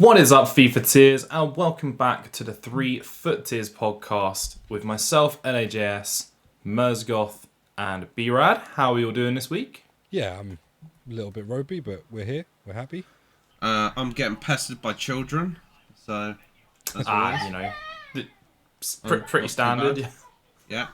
What is up, FIFA Tiers, and welcome back to the 3 FUT Tiers podcast with myself, LAJS, Mersgoth, and B-Rad. How are you all doing this week? Yeah, I'm a little bit ropey, but we're here. We're happy. I'm getting pestered by children, so as always. It's pretty standard. Yeah.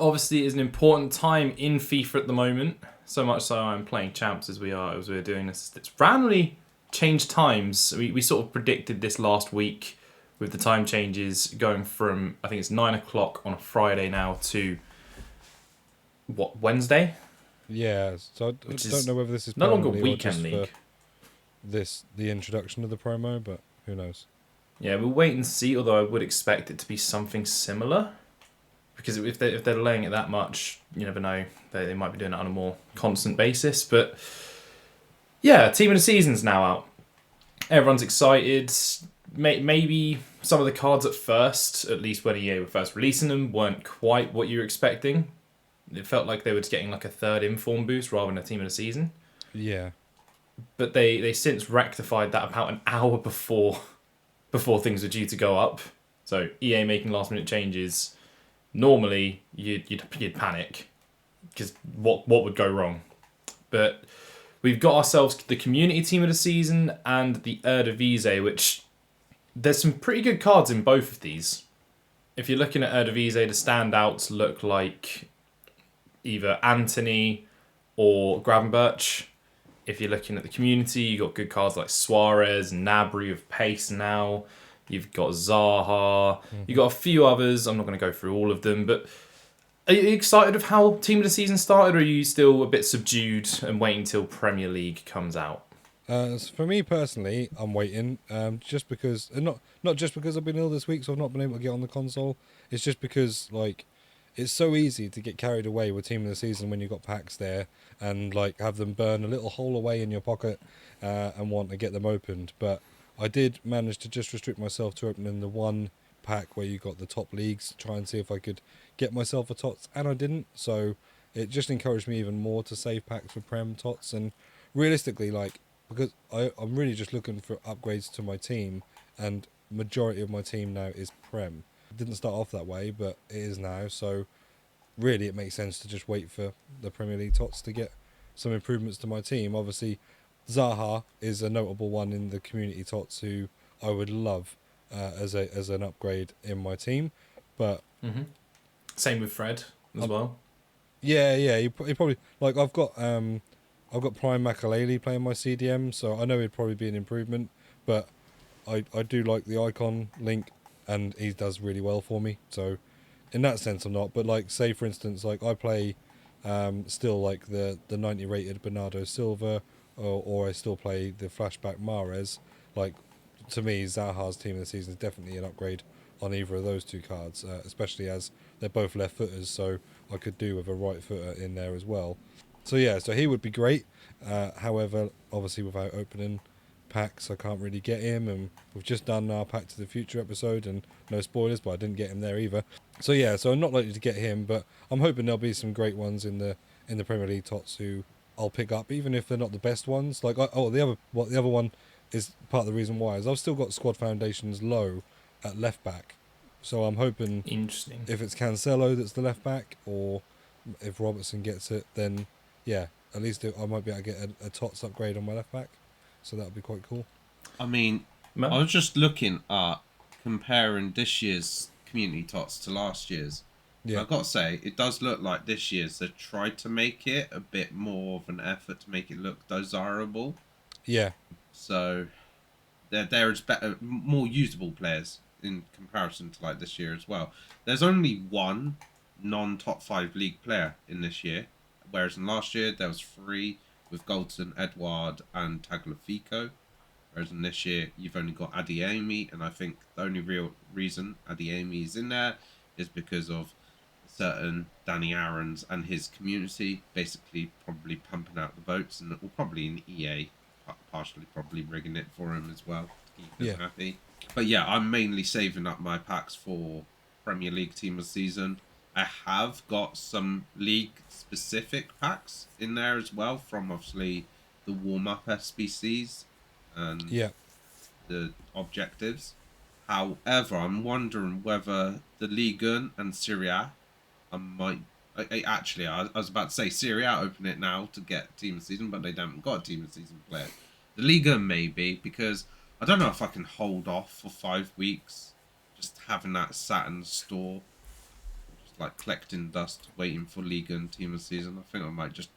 Obviously, it's an important time in FIFA at the moment. So much so, I'm playing champs as we're doing this. It's randomly changed times. We sort of predicted this last week with the time changes going from, I think it's 9 o'clock on a Friday now to Wednesday. Yeah, so I don't know whether this is no longer permanently or weekend just league. For the introduction of the promo, but who knows? Yeah, we'll wait and see. Although I would expect it to be something similar, because if they're delaying it that much, you never know. They might be doing it on a more constant basis. But yeah, team of the season's now out. Everyone's excited. Maybe some of the cards at first, at least when EA were first releasing them, weren't quite what you were expecting. It felt like they were just getting like a third inform boost rather than a team of the season. Yeah. But they since rectified that about an hour before things were due to go up. So EA making last minute changes. Normally you'd panic because what would go wrong? But we've got ourselves the community team of the season and the Eredivisie, which there's some pretty good cards in both of these. If you're looking at Eredivisie, the standouts look like either Anthony or Gravenberch. If you're looking at the community, you've got good cards like Suarez, Nabry with pace now. You've got Zaha. You've got a few others. I'm not going to go through all of them, but are you excited of how Team of the Season started, or are you still a bit subdued and waiting till Premier League comes out? For me personally, I'm waiting. Just because, and not just because I've been ill this week, so I've not been able to get on the console. It's just because it's so easy to get carried away with Team of the Season when you've got packs there and have them burn a little hole away in your pocket and want to get them opened. But I did manage to just restrict myself to opening the one pack where you got the top leagues, try and see if I could get myself a TOTS, and I didn't. So it just encouraged me even more to save packs for Prem TOTS. And realistically, because I'm really just looking for upgrades to my team, and majority of my team now is Prem. It didn't start off that way, but it is now. So really it makes sense to just wait for the Premier League TOTS to get some improvements to my team. Obviously, Zaha is a notable one in the community TOTS who I would love as an upgrade in my team. But Same with Fred as well. Yeah, he probably I've got Prime Makalele playing my CDM, so I know he'd probably be an improvement. But I do like the icon Link, and he does really well for me. So in that sense, I'm not. But say for instance, I play still the 90 rated Bernardo Silva, or I still play the flashback Mahrez. To me, Zaha's team of the season is definitely an upgrade on either of those two cards, especially as they're both left footers, so I could do with a right footer in there as well. So yeah, so he would be great. However, obviously without opening packs, I can't really get him, and we've just done our Pack to the Future episode, and no spoilers, but I didn't get him there either. So yeah, so I'm not likely to get him, but I'm hoping there'll be some great ones in the Premier League TOTS who I'll pick up, even if they're not the best ones. The other one is part of the reason why is I've still got squad foundations low at left back, so I'm hoping if it's Cancelo that's the left back, or if Robertson gets it, then yeah, at least I might be able to get a TOTS upgrade on my left back, so that would be quite cool. I mean, I was just looking at comparing this year's community TOTS to last year's. Yeah. I've got to say, it does look like this year's they tried to make it a bit more of an effort to make it look desirable. Yeah. So there's better, more usable players in comparison to this year as well. There's only one non-top 5 league player in this year, whereas in last year there was 3 with Goldson, Edouard and Tagliafico. Whereas in this year you've only got Adeyemi, and I think the only real reason Adeyemi is in there is because of certain Danny Aarons and his community basically probably pumping out the votes, and probably in EA partially probably rigging it for him as well to keep him happy. But yeah, I'm mainly saving up my packs for Premier League team of the season. I have got some league specific packs in there as well from obviously the warm up SBCs, and the objectives. However, I'm wondering whether the Ligue 1 and Serie A, I was about to say Serie A open it now to get team of the season, but they haven't got a team of the season player. The Ligue 1 maybe, because I don't know if I can hold off for 5 weeks, just having that sat in the store, just like collecting dust, waiting for Ligue 1 team of the season. I think I might just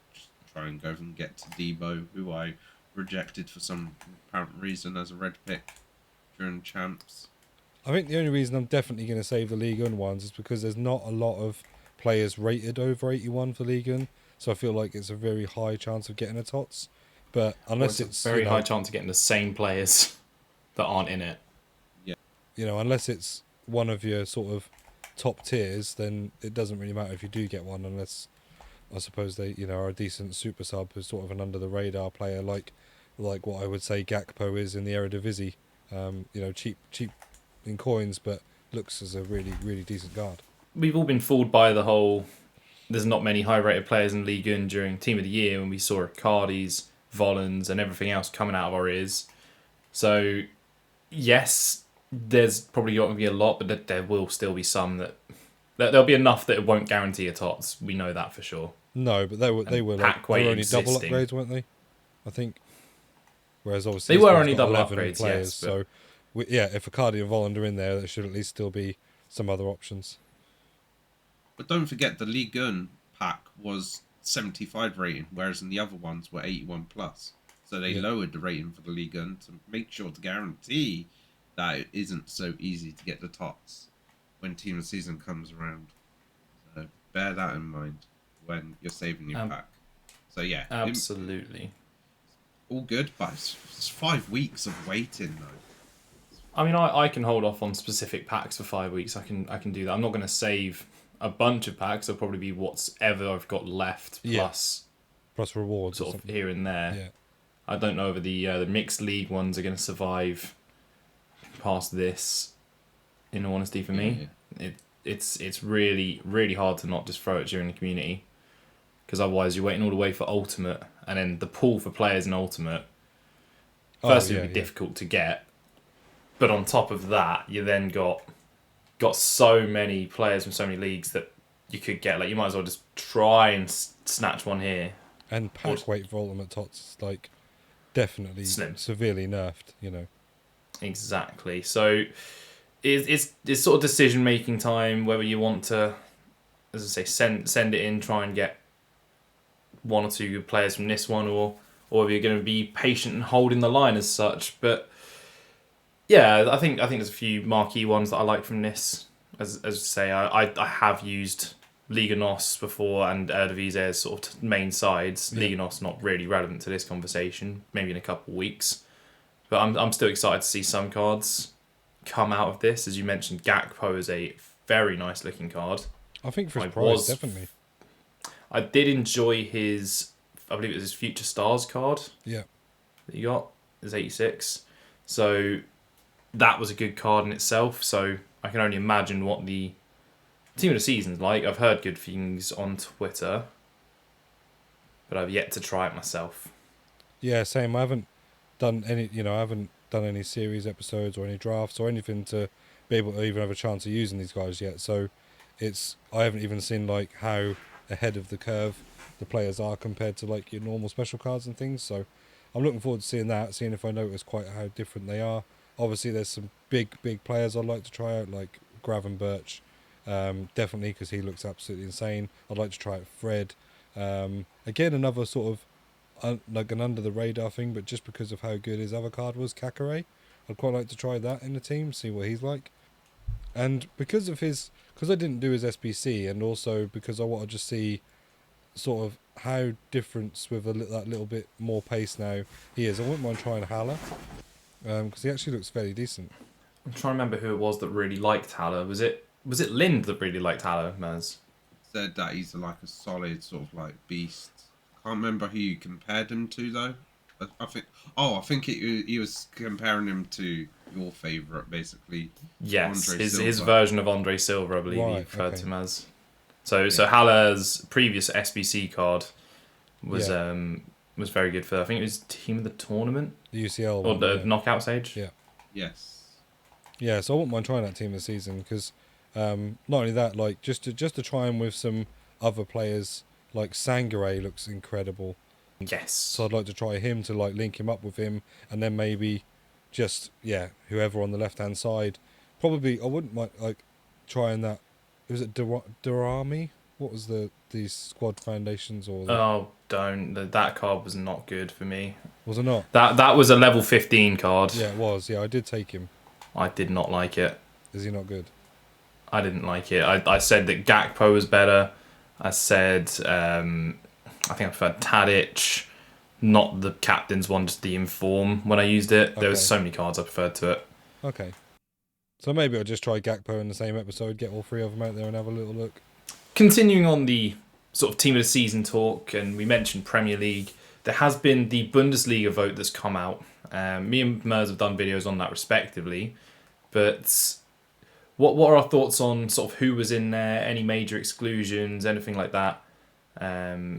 try and go and get to Debo, who I rejected for some apparent reason as a red pick during champs. I think the only reason I'm definitely going to save the Ligue 1 ones is because there's not a lot of players rated over 81 for Ligue 1, so I feel like it's a very high chance of getting a TOTS. But unless it's a very high chance of getting the same players that aren't in it. Yeah. Unless it's one of your sort of top tiers, then it doesn't really matter if you do get one, unless I suppose they are a decent super sub who's sort of an under the radar player like what I would say Gakpo is in the Eredivisie. Cheap in coins, but looks as a really, really decent guard. We've all been fooled by the whole there's not many high-rated players in Ligue 1 during Team of the Year when we saw Icardi's, Volans and everything else coming out of our ears. So, yes, there's probably not going to be a lot, but there will still be some that there'll be enough that it won't guarantee a TOTS. We know that for sure. No, but they were Pack only insisting. double upgrades, weren't they? I think. Whereas obviously they were only double 11 upgrades, players, yes. So if Icardi and Volland are in there, there should at least still be some other options. But don't forget the Ligue 1 pack was 75 rating, whereas in the other ones were 81 plus. So they lowered the rating for the Ligue 1 to make sure to guarantee that it isn't so easy to get the TOTS when team of the season comes around. So bear that in mind when you're saving your pack. So yeah, absolutely. All good, but it's 5 weeks of waiting though. I mean, I can hold off on specific packs for 5 weeks. I can do that. I'm not going to save a bunch of packs. It'll probably be whatever I've got left plus rewards, sort of here and there. Yeah. I don't know whether the mixed league ones are going to survive past this. In all honesty, for me, it's really, really hard to not just throw it during the community, because otherwise you're waiting all the way for Ultimate, and then the pool for players in Ultimate. Firstly, it would be difficult to get, but on top of that, you then got so many players from so many leagues that you could get. Like, you might as well just try and snatch one here. And pack weight for Ultimate TOTS is definitely slim. Severely nerfed. Exactly. So it's sort of decision making time whether you want to, as I say, send it in, try and get one or two good players from this one, or if you're going to be patient and holding the line as such. But yeah, I think there's a few marquee ones that I like from this. As I say, I have used Liga NOS before and Eredivisie as sort of main sides. Yeah. Liga NOS not really relevant to this conversation, maybe in a couple of weeks. But I'm still excited to see some cards come out of this. As you mentioned, Gakpo is a very nice looking card. I think for his price, definitely. I did enjoy his, I believe it was his Future Stars card. Yeah. That he got. It was 86. So that was a good card in itself. So I can only imagine what the team of the season's like. I've heard good things on Twitter, but I've yet to try it myself. Yeah, same. I haven't done any series episodes or any drafts or anything to be able to even have a chance of using these guys yet. So I haven't even seen how ahead of the curve the players are compared to your normal special cards and things. So I'm looking forward to seeing if I notice quite how different they are. Obviously, there's some big players I'd like to try out, like Gravenberch, definitely, because he looks absolutely insane. I'd like to try out Fred. Again, another sort of an under the radar thing, but just because of how good his other card was, Kakare, I'd quite like to try that in the team, see what he's like. And because I didn't do his SBC, and also because I want to just see sort of how different with that little bit more pace now he is, I wouldn't mind trying Haller, because he actually looks fairly decent. I'm trying to remember who it was that really liked Haller. Was it Lind that really liked Haller, Maz? Said that he's a solid sort of beast. Can't remember who you compared him to though. I think he was comparing him to your favourite, basically. Yes, his Silva. Version of Andre Silva, I believe he referred to him as. So Haller's previous SBC card was very good for, I think it was team of the tournament, the UCL or the knockout stage. Yeah. Yes. Yeah, so I wouldn't mind trying that team this season because not only that, like just to try him with some other players, like Sangare looks incredible. Yes. So I'd like to try him to like link him up with him, and then maybe just whoever on the left hand side. Probably I wouldn't mind like trying that. Was it Durami? What was these squad foundations or Oh, don't. That card was not good for me. was it not? That was a level 15 card. Yeah, it was. Yeah, I did take him. I did not like it. Is he not good? I didn't like it. I said that Gakpo was better. I said I think I preferred Tadic, not the captain's one, just the inform when I used it. There was so many cards I preferred to it. Okay. So maybe I'll just try Gakpo in the same episode, get all three of them out there and have a little look. Continuing on the sort of team of the season talk, and we mentioned Premier League, there has been the Bundesliga vote that's come out. Me and Mers have done videos on that respectively, but what are our thoughts on sort of who was in there, any major exclusions, anything like that?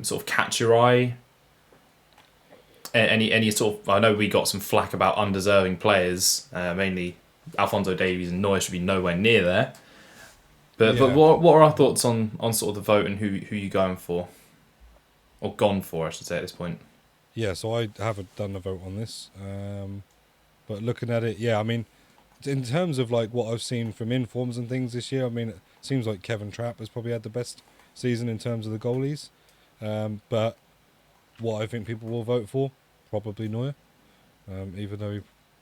Sort of catch your eye? Any sort of, I know we got some flack about undeserving players, mainly Alphonso Davies and Neuer should be nowhere near there. But what are our thoughts on sort of the vote and who you going for? Or gone for, I should say, at this point. Yeah, so I haven't done a vote on this. But looking at it, I mean, in terms of like what I've seen from informs and things this year, I mean, it seems like Kevin Trapp has probably had the best season in terms of the goalies. But what I think people will vote for, probably Neuer. Even though,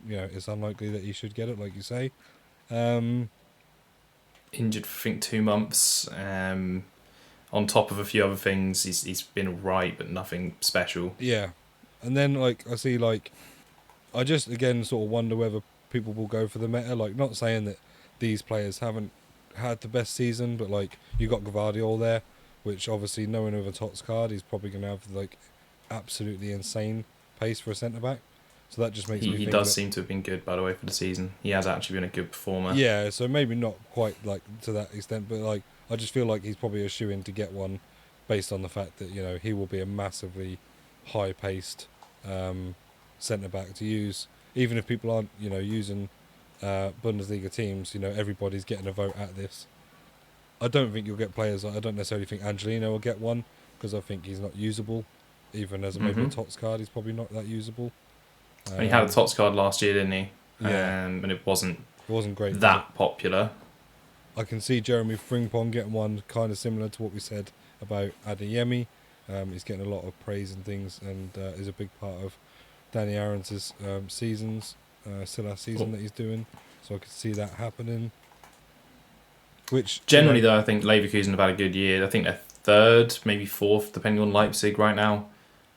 it's unlikely that he should get it, like you say. Injured for, I think, 2 months. On top of a few other things, he's been right, but nothing special. Yeah. And then, like, I see, like, I just, again, sort of wonder whether people will go for the meta. Like, not saying that these players haven't had the best season, but, like, you got Gvardiol there, which obviously, knowing over TOTS card, he's probably going to have, like, absolutely insane pace for a centre-back. So that just makes me think he does seem to have been good, by the way, for the season. He has actually been a good performer. Yeah, so maybe not quite, like, to that extent, but, like, I just feel like he's probably a shoo-in to get one based on the fact that, he will be a massively high-paced centre-back to use. Even if people aren't, using Bundesliga teams, everybody's getting a vote at this. I don't think you'll get players, I don't necessarily think Angelino will get one, because I think he's not usable. Even as maybe a TOTS card, he's probably not that usable. He had a TOTS card last year, didn't he? Yeah. And it wasn't great. That popular. I can see Jeremy Frimpong getting one kind of similar to what we said about Adeyemi. He's getting a lot of praise and things, and is a big part of Danny Aarons' seasons, still last season that he's doing. So I could see that happening. Which generally, though, I think Leverkusen have had a good year. I think they're third, maybe fourth, depending on Leipzig right now.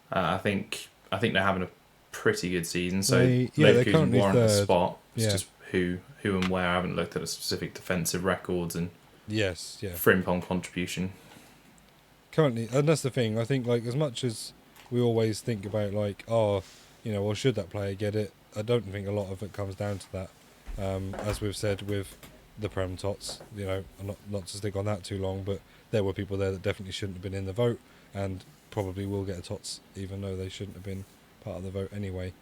I think they're having a pretty good season. So Leverkusen warrant a spot. It's just who and where. I haven't looked at the specific defensive records and Frimpong contribution. Currently, and that's the thing. I think, like, as much as we always think about, like, well, should that player get it? I don't think a lot of it comes down to that. As we've said with the Prem TOTS, not to stick on that too long, but there were people there that definitely shouldn't have been in the vote and probably will get a TOTS, even though they shouldn't have been part of the vote anyway.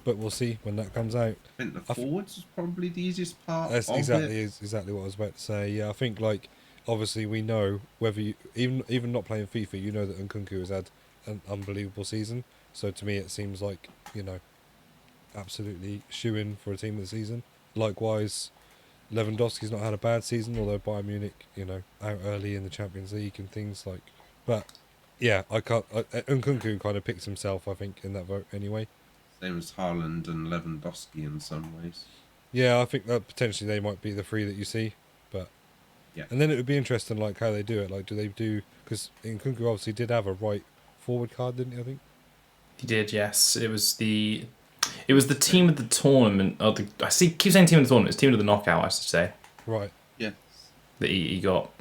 But we'll see when that comes out. I think the forwards is probably the easiest part. That's exactly what I was about to say. Yeah, I think, like, obviously we know whether you even not playing FIFA, you know that Nkunku has had an unbelievable season. So to me, it seems like absolutely shoo-in for a team of the season. Likewise, Lewandowski's not had a bad season, although Bayern Munich, out early in the Champions League and things like. But yeah, Nkunku kind of picks himself, I think, in that vote anyway. Same as Haaland and Lewandowski in some ways. Yeah, I think that potentially they might be the three that you see, but yeah. And then it would be interesting, like, how they do it. Like, do they do, because Nkunku obviously did have a right forward card, didn't he? I think he did. Yes, it was the team of the tournament. Keep saying team of the tournament. It's team of the knockout, I should say. Right. Yeah. That he got.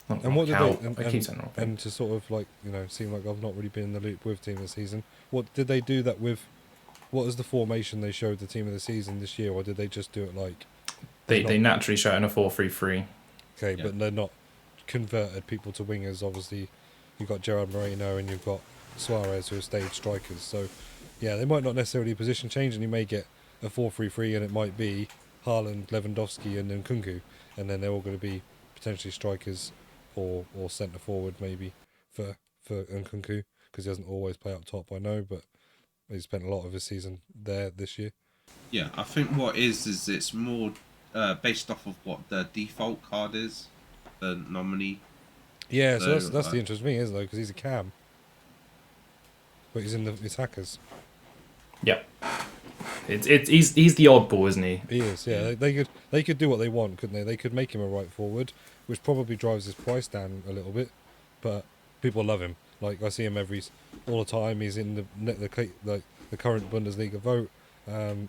And what did they? I keep saying wrong. And to sort of, like, seem like I've not really been in the loop with team of the season. What did they do that with? What was the formation they showed the team of the season this year, or did they just do it like? They naturally show it in a 4-3-3. Okay, yeah. But they're not converted people to wingers. Obviously, you've got Gerard Moreno and you've got Suarez, who are stage strikers. So, yeah, they might not necessarily position change, and you may get a 4-3-3, and it might be Haaland, Lewandowski, and Nkunku, and then they're all going to be potentially strikers or centre forward maybe for Nkunku, because he doesn't always play up top. I know, but he spent a lot of his season there this year. Yeah, I think what is it's more based off of what the default card is, the nominee. Yeah, so that's the interesting thing, isn't it? Because he's a cam, but he's in the attackers. Yep. He's the oddball, isn't he? He is. Yeah, they could do what they want, couldn't they? They could make him a right forward, which probably drives his price down a little bit, but people love him. Like I see him all the time. He's in the current Bundesliga vote,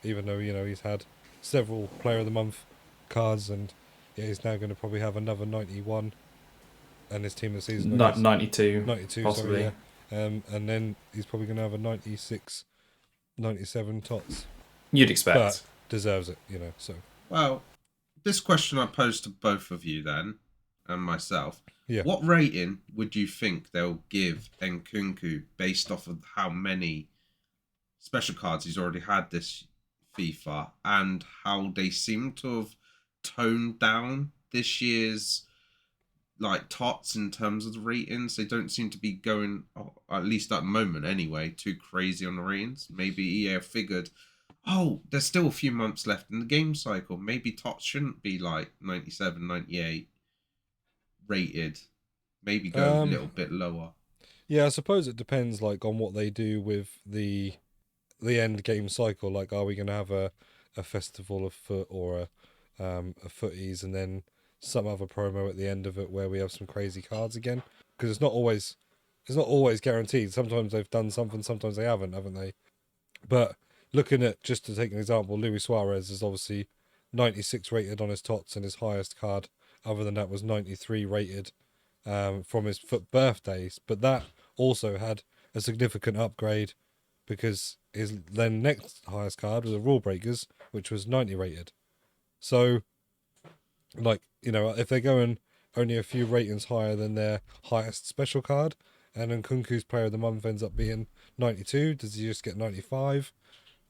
even though he's had several Player of the Month cards, and he's now going to probably have another 91, and his team of the season 92, sorry, possibly. yeah. And then he's probably going to have a 96, 97 TOTS. You'd expect, but deserves it, So well, this question I pose to both of you then, and myself. Yeah. What rating would you think they'll give Nkunku based off of how many special cards he's already had this FIFA, and how they seem to have toned down this year's TOTS in terms of the ratings? They don't seem to be going, at least at the moment anyway, too crazy on the ratings. Maybe EA have figured, there's still a few months left in the game cycle. Maybe TOTS shouldn't be 97, 98 rated. Maybe go a little bit lower. Yeah, I suppose it depends on what they do with the end game cycle. Are we going to have a festival of FUT or a footies, and then some other promo at the end of it where we have some crazy cards again? Because it's not always guaranteed. Sometimes they've done something, sometimes they haven't they? But looking at, just to take an example, Luis Suarez is obviously 96 rated on his TOTS, and his highest card other than that was 93 rated from his FUT birthdays. But that also had a significant upgrade, because his then next highest card was a Rule Breakers, which was 90 rated. So, if they're going only a few ratings higher than their highest special card, and Nkunku's Player of the Month ends up being 92, does he just get 95?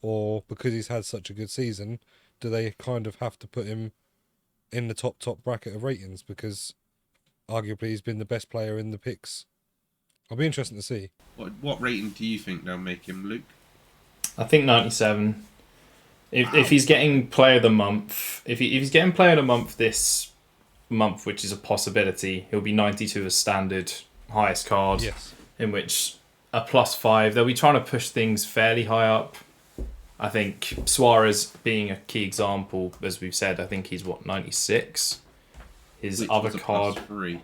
Or because he's had such a good season, do they kind of have to put him in the top bracket of ratings, because arguably he's been the best player in the picks? I'll be interested to see. What rating do you think they'll make him, Luke? I think 97. If he's getting Player of the Month, if he's getting Player of the Month this month, which is a possibility, he'll be 92 as standard highest card. Yes. In which a +5, they'll be trying to push things fairly high up. I think Suarez being a key example, as we've said, I think he's 96. His Which other was a card, +3.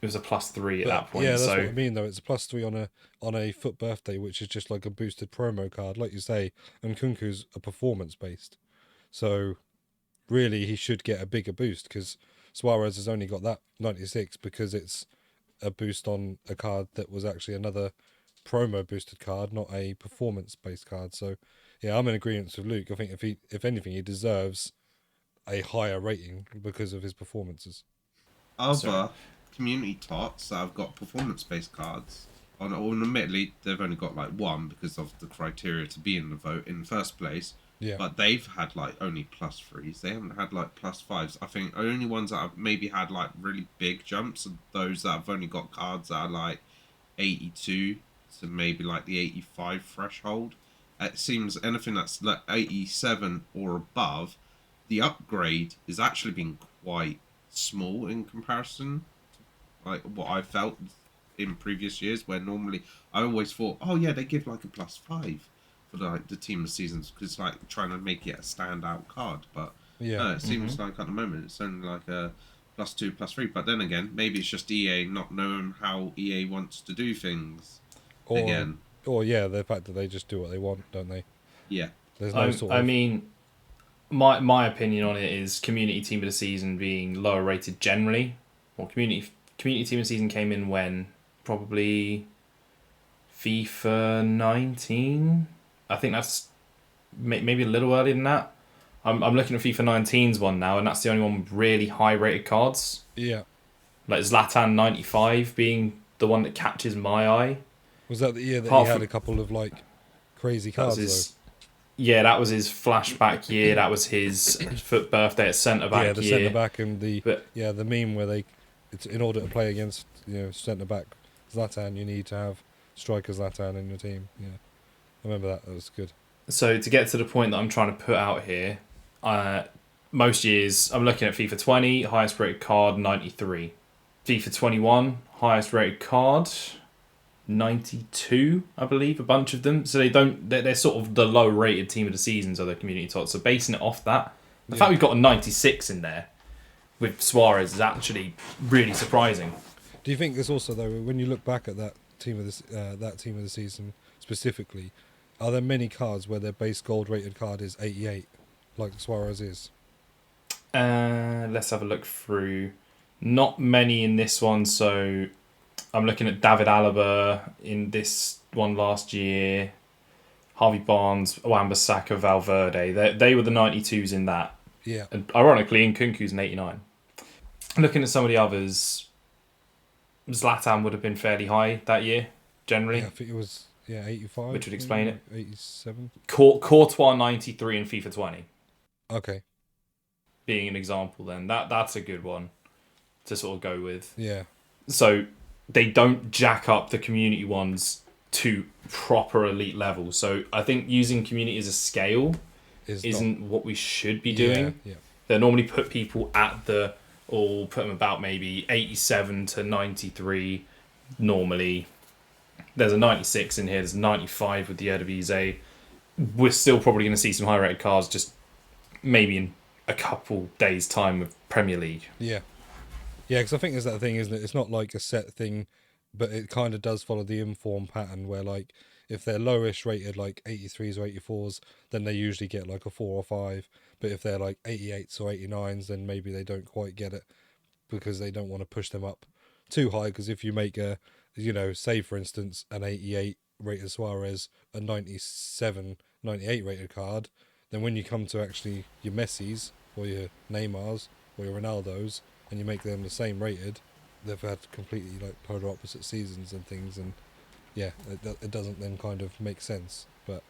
it was a +3 at that point. Yeah, that's so what I mean though. It's a +3 on a FUT birthday, which is just like a boosted promo card, like you say. And Kunku's a performance based, so really he should get a bigger boost, because Suarez has only got that 96 because it's a boost on a card that was actually another promo boosted card, not a performance based card. So yeah, I'm in agreement with Luke. I think if anything, he deserves a higher rating because of his performances. Other community TOTS that have got performance-based cards, admittedly they've only got one because of the criteria to be in the vote in the first place. Yeah. But they've had only +3s. They haven't had +5s. I think only ones that have maybe had really big jumps are those that have only got cards that are 82 to maybe the 85 threshold. It seems anything that's 87 or above, the upgrade is actually been quite small in comparison to what I felt in previous years, where normally I always thought, they give a +5 for the team of seasons, because trying to make it a standout card. But no, it seems at the moment it's only a +2, +3. But then again, maybe it's just EA not knowing how EA wants to do things again. Or the fact that they just do what they want, don't they? Yeah. There's no sort of... I mean, my opinion on it is community team of the season being lower rated generally. Or community team of the season came in when? Probably FIFA 19. I think that's maybe a little earlier than that. I'm looking at FIFA 19's one now, and that's the only one with really high rated cards. Yeah. Zlatan 95 being the one that catches my eye. Was that the year that he had a couple of crazy cards though? Yeah, that was his flashback year. That was his FUT birthday at centre back Yeah, the year. centre back and the But the meme where it's in order to play against centre back Zlatan, you need to have striker Zlatan in your team. Yeah, I remember that. That was good. so to get to the point that I'm trying to put out here, most years I'm looking at FIFA 20, highest rated card 93. FIFA 21, highest rated card 92, I believe, a bunch of them. So they're sort of the low rated team of the seasons of the community tots. So basing it off that, the fact we've got a 96 in there with Suarez is actually really surprising. Do you think there's also, though, when you look back at that team of the season specifically, are there many cards where their base gold rated card is 88, like Suarez is? Let's have a look through. Not many in this one, so I'm looking at David Alaba in this one last year, Harvey Barnes, Wan-Bissaka, Valverde. They were the 92s in that. Yeah. And ironically, Nkunku's an 89. Looking at some of the others, Zlatan would have been fairly high that year, generally. Yeah, I think it was 85. Which would explain it. 87. Courtois 93 in FIFA 20. Okay. Being an example then. That's a good one to sort of go with. Yeah. So they don't jack up the community ones to proper elite levels. So I think using community as a scale isn't what we should be doing. Yeah. They normally put people at put them about maybe 87 to 93 normally. There's a 96 in here. There's a 95 with the Eredivisie. We're still probably going to see some high rated cards just maybe in a couple days' time with Premier League. Yeah. Yeah, because I think there's that thing, isn't it? It's not like a set thing, but it kind of does follow the inform pattern where, like, if they're lowish rated, like 83s or 84s, then they usually get like a 4 or 5. But if they're like 88s or 89s, then maybe they don't quite get it because they don't want to push them up too high. Because if you make say for instance, an 88 rated Suarez, a 97, 98 rated card, then when you come to actually your Messis or your Neymars or your Ronaldos, and you make them the same rated, they've had completely like polar opposite seasons and things, and it doesn't then kind of make sense. But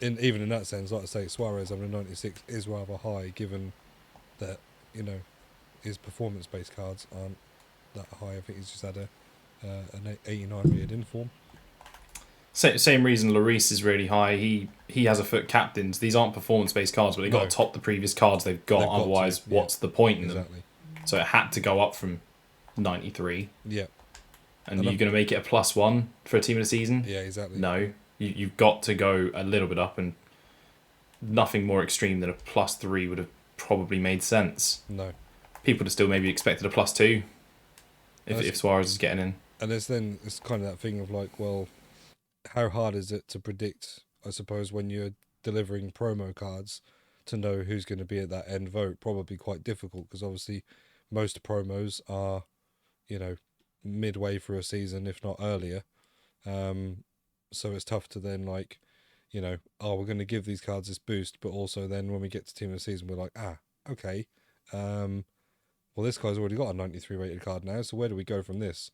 even in that sense, like I say, Suarez having a 96 is rather high, given that his performance-based cards aren't that high. I think he's just had an 89 rated inform. Same reason Lloris is really high. He has a FUT captains. These aren't performance-based cards, but they've got to top the previous cards they've got. Otherwise, what's the point in them? So it had to go up from 93. Yeah. And you're going to make it a +1 for a team of the season? Yeah, exactly. No. You've got to go a little bit up, and nothing more extreme than a +3 would have probably made sense. No. People would still maybe expected a +2 if Suarez is getting in. And it's kind of that thing of like, well, how hard is it to predict, I suppose, when you're delivering promo cards, to know who's going to be at that end vote? Probably quite difficult, because obviously most promos are, midway through a season, if not earlier. So it's tough to then we're going to give these cards this boost, but also then when we get to team of the season, we're like, okay, well, this guy's already got a 93 rated card now, so where do we go from this?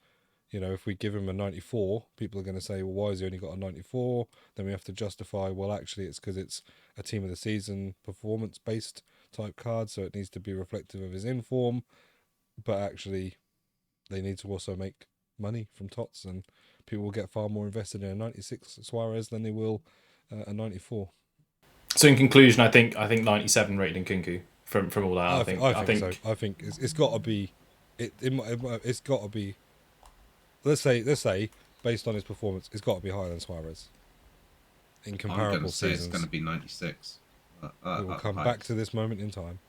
If we give him a 94, people are going to say, well, why has he only got a 94? Then we have to justify, well, actually, it's because it's a team of the season performance-based type card, so it needs to be reflective of his inform. But actually, they need to also make money from TOTS, and people will get far more invested in a 96 Suarez than they will a 94. So in conclusion, I think 97 rated in Nkunku from all that. I think so. I think it's got to be. It's got to be. Let's say, based on his performance, it's got to be higher than Suarez. In comparable seasons, it's going to be 96. We will come back to this moment in time.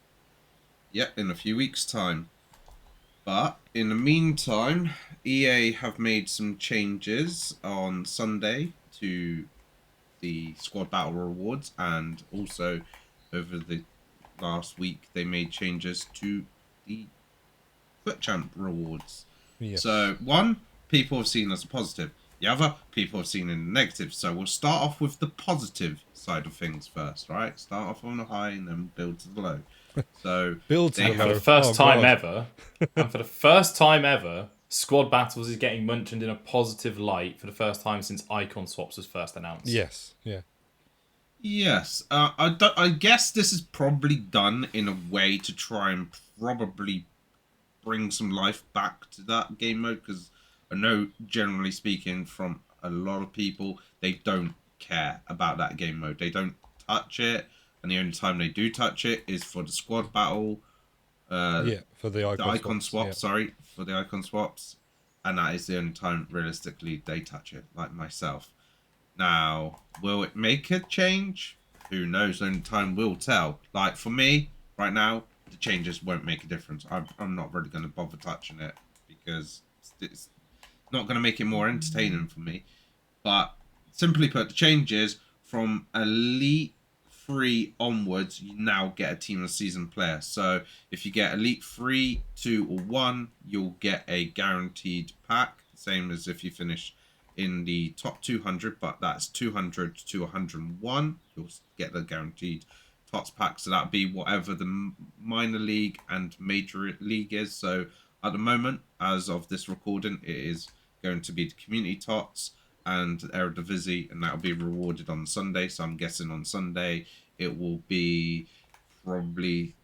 Yeah, in a few weeks' time. But in the meantime, EA have made some changes on Sunday to the squad battle rewards, and also over the last week they made changes to the FUT champ rewards. Yes. So one, people have seen as a positive. The other, people have seen in a negative. So we'll start off with the positive side of things first, right? Start off on the high and then build to the low. So build to the for low. the first time ever, and for the first time ever, squad battles is getting mentioned in a positive light for the first time since icon swaps was first announced. Yes, yeah. Yes, I guess this is probably done in a way to try and probably bring some life back to that game mode, because I know, generally speaking, from a lot of people, they don't care about that game mode. They don't touch it, and the only time they do touch it is for the squad battle, uh, Yeah, for the the icon icon swaps. Yeah. swaps. Sorry, for the icon swaps, and that is the only time realistically they touch it. Like myself. Now, will it make a change? Who knows? Only time will tell. Like for me, right now, the changes won't make a difference. I'm not really going to bother touching it because it's not going to make it more entertaining for me. But simply put, the changes from Elite 3 onwards, you now get a team of the season player. So if you get Elite 3, 2, or 1, you'll get a guaranteed pack. Same as if you finish in the top 200, but that's 200 to 101. You'll get the guaranteed TOTS pack. So that'd be whatever the minor league and major league is. So at the moment, as of this recording, it is going to be the community TOTS and Eredivisie, and that'll be rewarded on Sunday. So I'm guessing on Sunday it will be probably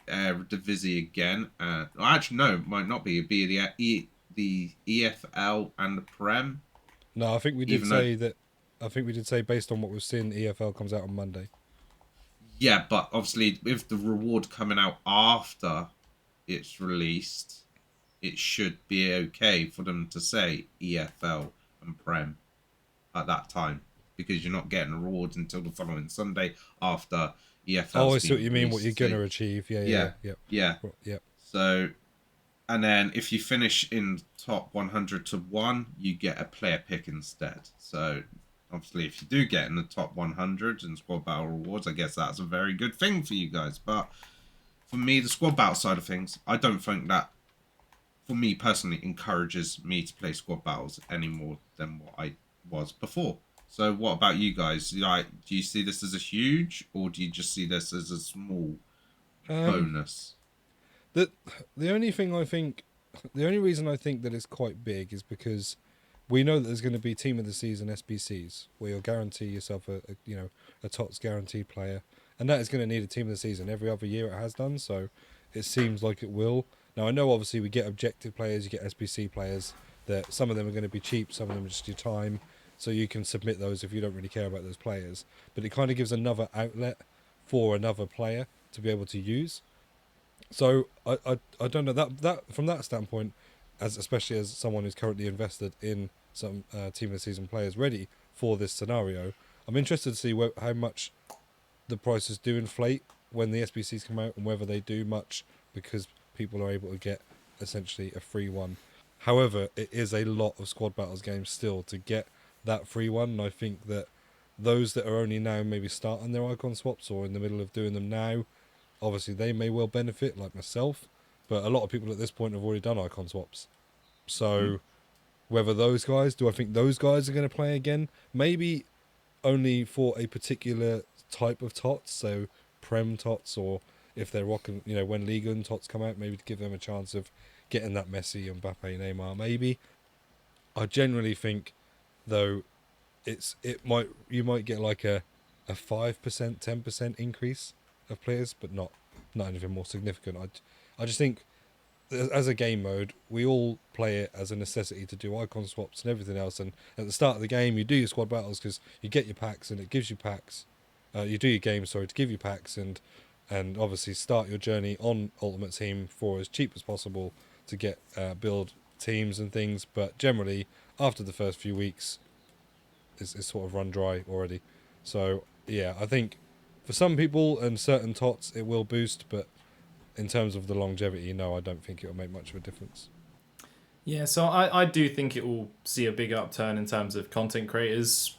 Eredivisie again. Well, actually, no, it might not be. It'd be the EFL and the Prem. No, I think we did Even though, say that. I think we did say based on what we've seen, EFL comes out on Monday. yeah, but obviously with the reward coming out after it's released, it should be okay for them to say EFL and Prem at that time, because you're not getting rewards until the following Sunday after Oh, EFL's I see what been you mean. What released. you're So gonna achieve? Yeah, yeah, yeah, yeah, yeah. yeah. Yeah. So, and then if you finish in top 100 to 1, you get a player pick instead. So obviously, if you do get in the top 100 in squad battle rewards, I guess that's a very good thing for you guys. But for me, the squad battle side of things, I don't think that, for me personally, encourages me to play squad battles any more than what I was before. So what about you guys? Like, do you see this as a huge, or do you just see this as a small Um, bonus? the the only thing I think, the only reason I think that it's quite big is because we know that there's going to be team of the season SBCs where you'll guarantee yourself a TOTS guaranteed player, and that is going to need a team of the season every other year. It has done so. It seems like it will. Now I know obviously we get objective players, you get SBC players. That some of them are going to be cheap, some of them are just your time. So you can submit those if you don't really care about those players. But it kind of gives another outlet for another player to be able to use. So I don't know that from that standpoint, as especially as someone who's currently invested in some team of the season players ready for this scenario, I'm interested to see how much the prices do inflate when the SBCs come out and whether they do much because people are able to get essentially a free one. However, it is a lot of squad battles games still to get that free one, and I think that those that are only now maybe starting their icon swaps or in the middle of doing them now, obviously they may well benefit, like myself, but a lot of people at this point have already done icon swaps. Hmm. So whether those guys, do I think those guys are going to play again? Maybe only for a particular type of tots, so Prem tots, or if they're rocking, when Liga and tots come out, maybe to give them a chance of getting that Messi, Mbappe, Neymar, maybe. I generally think, though, you might get like a 5%, 10% increase of players, but not anything more significant. I just think as a game mode, we all play it as a necessity to do icon swaps and everything else. And at the start of the game, you do your squad battles because you get your packs and it gives you packs. You do your game, sorry, to give you packs and obviously start your journey on Ultimate Team for as cheap as possible to get build teams and things. But generally, after the first few weeks, it's sort of run dry already. So yeah, I think for some people and certain tots it will boost, but in terms of the longevity, no, I don't think it will make much of a difference. Yeah, so I do think it will see a big upturn in terms of content creators.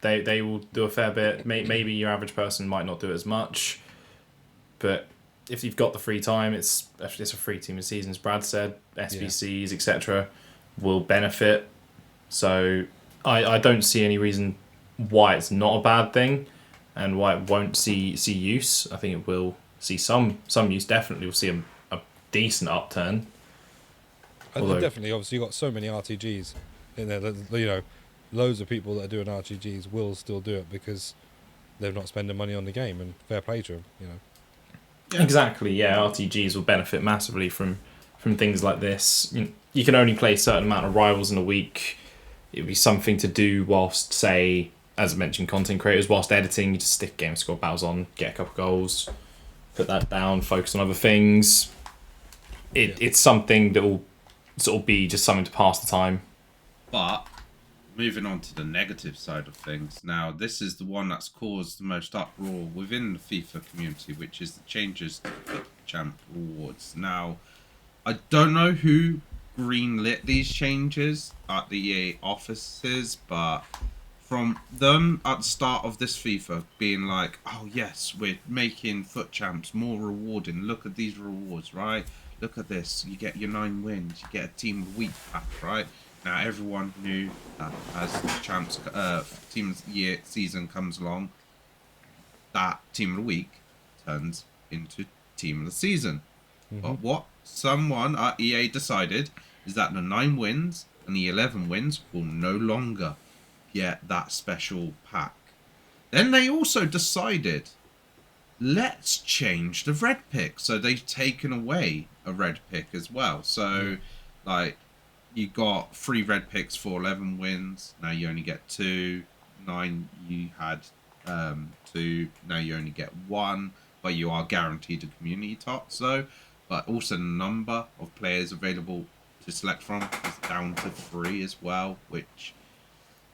They will do a fair bit. Maybe your average person might not do as much, but if you've got the free time, it's a free team of seasons. Brad said SBCs, etc., will benefit. So I don't see any reason why it's not a bad thing, and why it won't see use. I think it will see some use. Definitely, will see a decent upturn. And Although, definitely, obviously, you've got so many RTGs in there that, loads of people that are doing RTGs will still do it because they're not spending money on the game, and fair play to them, Yeah. Exactly, yeah. RTGs will benefit massively from things like this. You can only play a certain amount of rivals in a week. It would be something to do whilst, say, as I mentioned, content creators, whilst editing, you just stick game score battles on, get a couple goals, put that down, focus on other things. It's something that will sort of be just something to pass the time. But moving on to the negative side of things, now this is the one that's caused the most uproar within the FIFA community, which is the changes to FUT Champ rewards. Now, I don't know who greenlit these changes at the EA offices, but from them at the start of this FIFA being like, oh yes, we're making FUT Champs more rewarding. Look at these rewards, right? Look at this. You get your 9 wins. You get a Team of the Week pack, right? Now everyone knew that as the Champs Team of the Year season comes along, that Team of the Week turns into Team of the Season. But what someone at EA decided is that the 9 wins and the 11 wins will no longer get that special pack. Then they also decided, let's change the red pick. So they've taken away a red pick as well. So, like, you got 3 red picks for 11 wins. Now you only get 2. 9, you had 2. Now you only get 1. But you are guaranteed a community TOTS, though. But also the number of players available to select from is down to 3 as well, which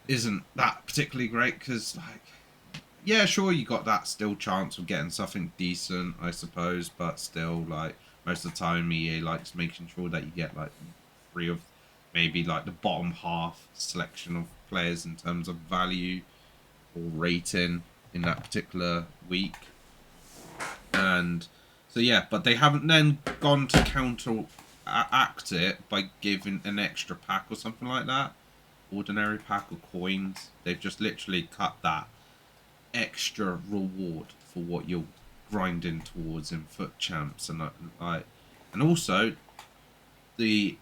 isn't that particularly great because, like, yeah, sure, you got that still chance of getting something decent, I suppose, but still, like, most of the time EA likes making sure that you get, like, 3 of maybe, like, the bottom half selection of players in terms of value or rating in that particular week. And so, yeah, but they haven't then gone to counteract it by giving an extra pack or something like that. Ordinary pack or coins. They've just literally cut that extra reward for what you're grinding towards in FUT Champs. And also, the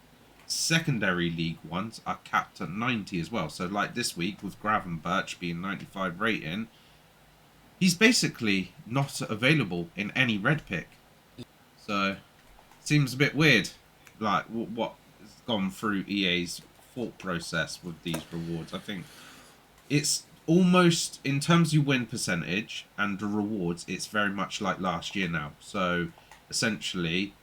secondary league ones are capped at 90 as well. So, like this week with Gravenberch being 95 rating, he's basically not available in any red pick. So, seems a bit weird, like what has gone through EA's thought process with these rewards. I think it's almost, in terms of your win percentage and the rewards, it's very much like last year now. So, essentially,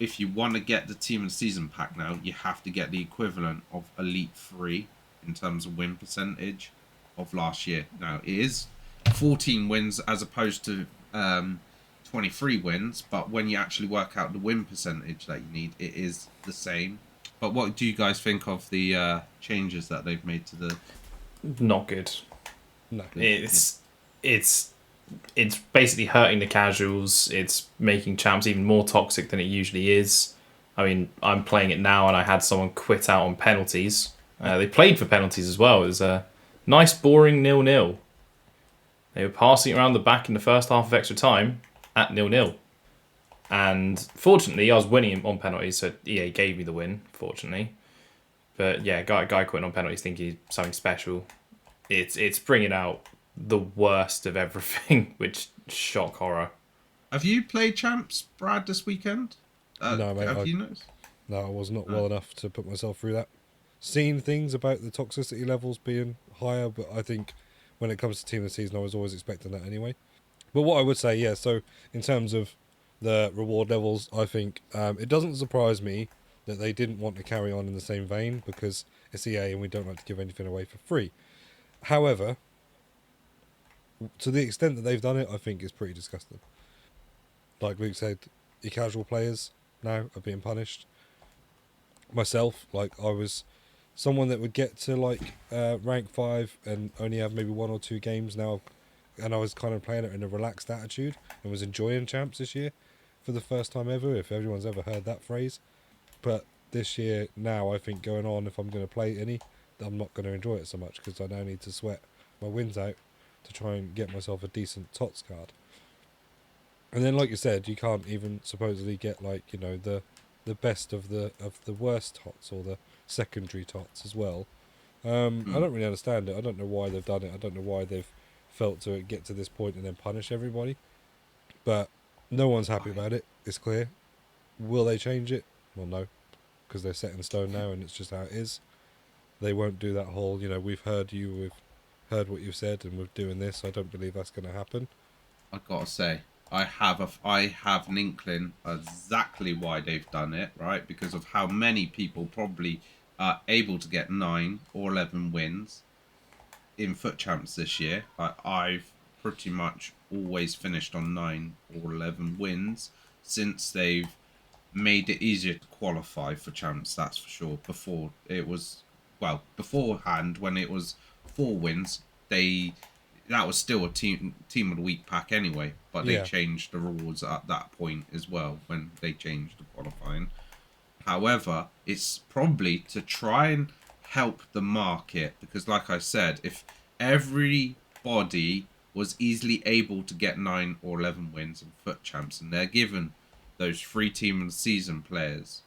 if you want to get the Team of the Season pack now, you have to get the equivalent of Elite 3 in terms of win percentage of last year. Now, it is 14 wins as opposed to 23 wins, but when you actually work out the win percentage that you need, it is the same. But what do you guys think of the changes that they've made to the... Not good. No. It's basically hurting the casuals. It's making champs even more toxic than it usually is. I mean, I'm playing it now and I had someone quit out on penalties. They played for penalties as well. It was a nice, boring 0-0. They were passing it around the back in the first half of extra time at 0-0. And fortunately, I was winning on penalties, so EA gave me the win, fortunately. But yeah, guy quitting on penalties thinking he's something special. It's bringing out the worst of everything, which shock horror. Have you played Champs, Brad, this weekend? No, mate. Have you noticed? No, I was not well enough to put myself through that. Seen things about the toxicity levels being higher, but I think when it comes to Team of the Season, I was always expecting that anyway. But what I would say, yeah, so in terms of the reward levels, I think it doesn't surprise me that they didn't want to carry on in the same vein because it's EA and we don't like to give anything away for free. However, to the extent that they've done it, I think it's pretty disgusting. Like Luke said, your casual players now are being punished. Myself, like, I was someone that would get to like rank 5 and only have maybe 1 or 2 games now, and I was kind of playing it in a relaxed attitude and was enjoying Champs this year for the first time ever, if everyone's ever heard that phrase. But this year now, I think going on, if I'm going to play any, I'm not going to enjoy it so much because I now need to sweat my wins out to try and get myself a decent TOTS card. And then, like you said, you can't even supposedly get, like, you know, the best of the worst TOTS or the secondary TOTS as well. I don't really understand it. I don't know why they've done it. I don't know why they've felt to get to this point and then punish everybody. But no one's happy about it. It's clear. Will they change it? Well, no, because they're set in stone now, and it's just how it is. They won't do that whole, we've heard you, we've heard what you've said, and we're doing this. I don't believe that's going to happen. I gotta say, I have an inkling exactly why they've done it, right? Because of how many people probably are able to get 9 or 11 wins in FUT Champs this year. I've pretty much always finished on 9 or 11 wins since they've made it easier to qualify for Champs, that's for sure. Before it was, beforehand when it was 4 wins, that was still a team of the week pack anyway, but they changed the rules at that point as well when they changed the qualifying. However, it's probably to try and help the market, because like I said, if everybody was easily able to get 9 or 11 wins in FUT Champs and they're given those 3 team of the season players